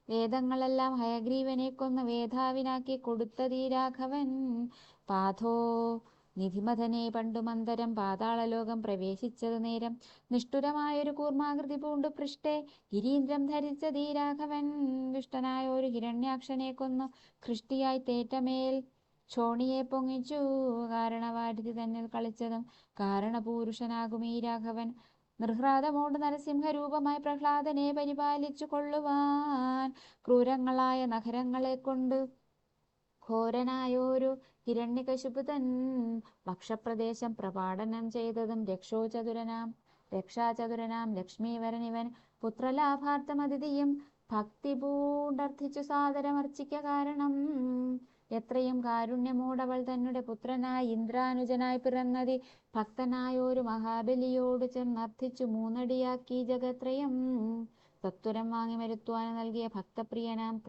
വേദങ്ങളെല്ലാം ഹയഗ്രീവനെ കൊന്ന് വേധാവിനാക്കി കൊടുത്തതീ രാഘവൻ. പാഥോ നിധിമഥനെ പണ്ടു മന്ദരം പാതാളലോകം പ്രവേശിച്ചതു നേരം നിഷ്ഠുരമായൊരു കൂർമാകൃതി പൂണ്ടു പൃഷ്ഠേ ഗിരീന്ദ്രം ധരിച്ചതീ രാഘവൻ. ദുഷ്ടനായൊരു ഹിരണ്യാക്ഷനെ കൊന്നു കൃഷ്ടിയായി തേറ്റമേൽ ക്ഷോണിയെ പൊങ്ങിച്ചു. കാരണവാരിധി തന്നിൽ കളിച്ചതും കാരണപൂരുഷനാകും ഈ രാഘവൻ. നിർഹ്ലാദമോട് നരസിംഹരൂപമായി പ്രഹ്ലാദനെ പരിപാലിച്ചു കൊള്ളുവാൻ ക്രൂരങ്ങളായ നഖരങ്ങളെ കൊണ്ട് ഘോരനായോരു ഹിരണ്യകശിപുതൻ വക്ഷപ്രദേശം പ്രപാടനം ചെയ്തതും രക്ഷാചതുരനാം ലക്ഷ്മീവരനിവൻ പുത്രലാഭാർത്ഥം അതിഥിയും ഭക്തി പൂണ്ടർത്ഥിച്ചു സാദരമർച്ചിക്ക കാരണം. എത്രയും കാരുണ്യമോടവൾ തന്നെ പുത്രനായി ഇന്ദ്രാനുജനായി പിറന്നതി ഭക്തനായോരു മഹാബലിയോട് ചെന്നർത്ഥിച്ചു മൂന്നടിയാക്കി ജഗത്രയം. തത്വരം വാങ്ങി മരുത്തുവാൻ നൽകിയ ഭക്തപ്രിയനാം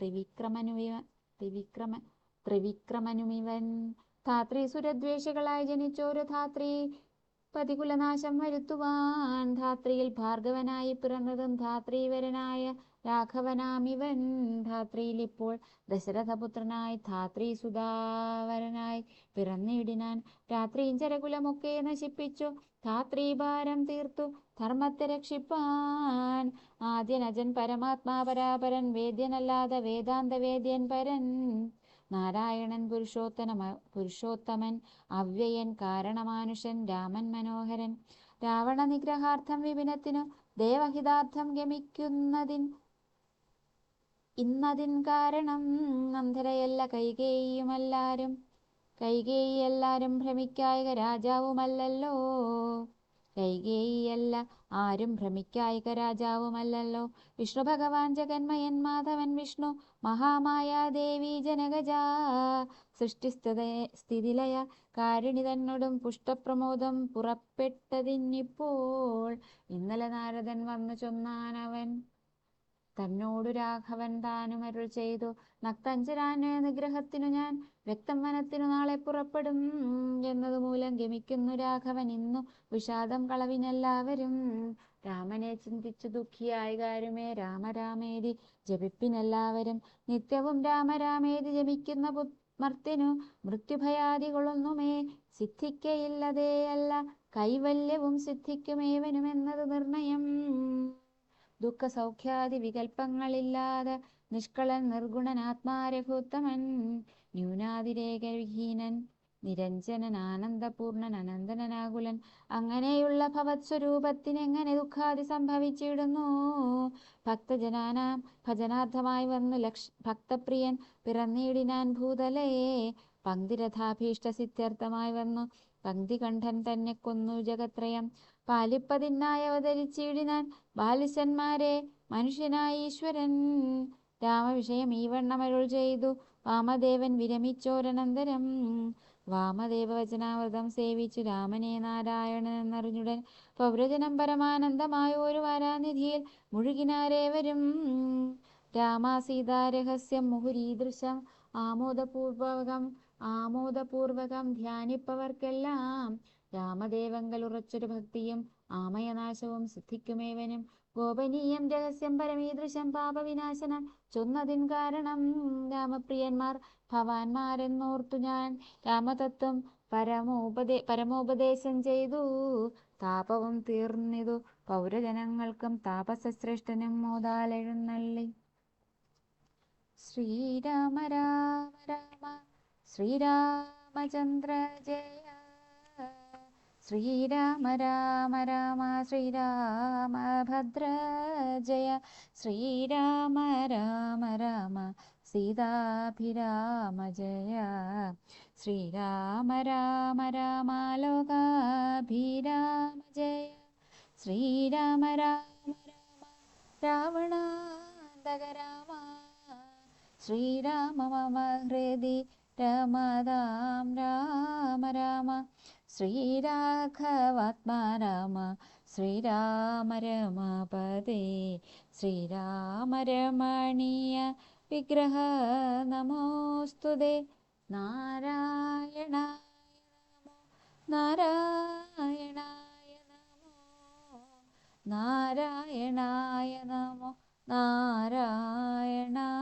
ത്രിവിക്രമനുമിവൻ. ധാത്രി സുരദ്വേഷികളായി ജനിച്ചോരു ധാത്രി പതികുലനാശം വരുത്തുവാൻ ധാത്രിയിൽ ഭാർഗവനായി പിറന്നതും ധാത്രീവരനായ രാഘവനാമിവൻ. ധാത്രിയിൽ ഇപ്പോൾ ദശരഥപുത്രനായി ധാത്രി സുധാവരനായി പിറന്നിടിനാൻ. രാത്രീഞ്ചരകുലമൊക്കെ നശിപ്പിച്ചു ധാത്രീഭാരം തീർത്തു ധർമ്മത്തെ രക്ഷിപ്പാൻ. ആദ്യനജൻ പരമാത്മാ പരാപരൻ വേദ്യനല്ലാതെ വേദാന്ത വേദ്യൻ പരൻ. നാരായണൻ പുരുഷോത്തമൻ അവ്യയൻ കാരണമാനുഷൻ രാമൻ മനോഹരൻ. രാവണ നിഗ്രഹാർത്ഥം വിപിനത്തിനു ദേവഹിതാർത്ഥം ഇന്നതിൻ കാരണം അന്ധരയല്ല കൈകേയിയെല്ലാരും ഭ്രമിക്കായിക രാജാവുമല്ലല്ലോ. കൈകേയിയല്ല ആരും ഭ്രമിക്കായിക രാജാവുമല്ലല്ലോ. വിഷ്ണു ഭഗവാൻ ജഗന്മയൻ മാധവൻ വിഷ്ണു മഹാമായാദേവി ജനകജ സൃഷ്ടിസ്ഥിതിലയ കാരിണി തന്നോടും പുഷ്ടപ്രമോദം പുറപ്പെട്ടതിനിപ്പോൾ. ഇന്നലെ നാരദൻ വന്നു ചൊന്നാനവൻ തന്നോടു രാഘവൻ താനുമരുൾ ചെയ്തു. നക്തഞ്ചരാന്വയ നിഗ്രഹത്തിനു ഞാൻ വ്യക്തം വനത്തിനു നാളെ പുറപ്പെടും എന്നതുമൂലം ഗമിക്കുന്നു രാഘവൻ ഇന്നു വിഷാദം കളവിനെല്ലാവരും. രാമനെ ചിന്തിച്ചു ദുഃഖിയായി കാരുമേ രാമരാമേതി ജപിപ്പിനെല്ലാവരും. നിത്യവും രാമരാമേതി ജപിക്കുന്ന മർത്തിനു മൃത്യുഭയാദികളൊന്നുമേ സിദ്ധിക്കയില്ലതേയല്ല കൈവല്യവും സിദ്ധിക്കുമേവനുമെന്നത് നിർണയം. ദുഃഖസൗഖ്യാദി വികൽപ്പങ്ങളില്ലാതെ നിഷ്കളൻ നിർഗുണനാത്മാരഘുത്തമൻ ന്യൂനാതിരേകവിഹീനൻ നിരഞ്ജനൻ ആനന്ദപൂർണൻ അനന്തനാകുലൻ. അങ്ങനെയുള്ള ഭവത്സ്വരൂപത്തിനെങ്ങനെ ദുഃഖാദി സംഭവിച്ചിടുന്നു? ഭക്തജനാനാം ഭജനാർത്ഥമായി വന്നു ഭക്തപ്രിയൻ പിറന്നിടിനാൻ ഭൂതലേ. പങ്ക്തിരഥാഭീഷ്ട സിദ്ധ്യർത്ഥമായി വന്നു പങ്ക്തികണ്ഠൻ തന്നെ കൊന്നു ജഗത്രയം. പാലിപ്പതിനായി അവതരിച്ചിടിനാൻ ബാലിശന്മാരെ മനുഷ്യനായി ഈശ്വരൻ. രാമവിഷയം ഈ വണ്ണമരുൾ ചെയ്തു വാമദേവൻ വിരമിച്ചോരനന്തരം. വാമദേവവചനാമൃതം സേവിച്ചു രാമനെ നാരായണൻ എന്നറിഞ്ഞുടൻ പൗരജനം പരമാനന്ദമായോരു വരാനിധിയിൽ മുഴുകിനാരേവരും. രാമസീതാരഹസ്യം മുഹുരീദൃശം ആമോദപൂർവകം ധ്യാനിപ്പവർക്കെല്ലാം രാമദേവങ്കൽ ഉറച്ചൊരു ഭക്തിയും ആമയനാശവും സിദ്ധിക്കുമേവനും. ഗോപനീയം രഹസ്യം പരമീദൃശം പാപവിനാശനം ചൊന്നതിൻ കാരണം രാമപ്രിയന്മാർ ഭവാന്മാരെന്നോർത്തു ഞാൻ. രാമതത്വം പരമോപദേശം ചെയ്തു താപവും തീർന്നിതു പൗരജനങ്ങൾക്കും താപസശ്രേഷ്ഠനും മോദാലെഴുന്നള്ളി. ശ്രീരാമ രാമ രാമ ശ്രീരാമചന്ദ്ര ജയ. ശ്രീരാമ രാമ രാമ ശ്രീരാമഭദ്ര ജയ. ശ്രീരാമ രാമ രാമ സീതാഭിരാമ ജയ. ശ്രീരാമ രാമ രാമ ലോകാഭിരാമ ജയ. ശ്രീരാമ രാമ രാമ രാവണാന്തക രാമ. ശ്രീരാമ മമ ഹൃദി രമതാം രാമ രാമ. ശ്രീരാഘവാത്മാ രാമ ശ്രീരാമ രമപദേ. ശ്രീരാമ രമണീയ വിഗ്രഹ നമോസ്തുതേ. നാരായണായ നമോ നാരായണായ നമോ നാരായണായ നമോ നാരായണായ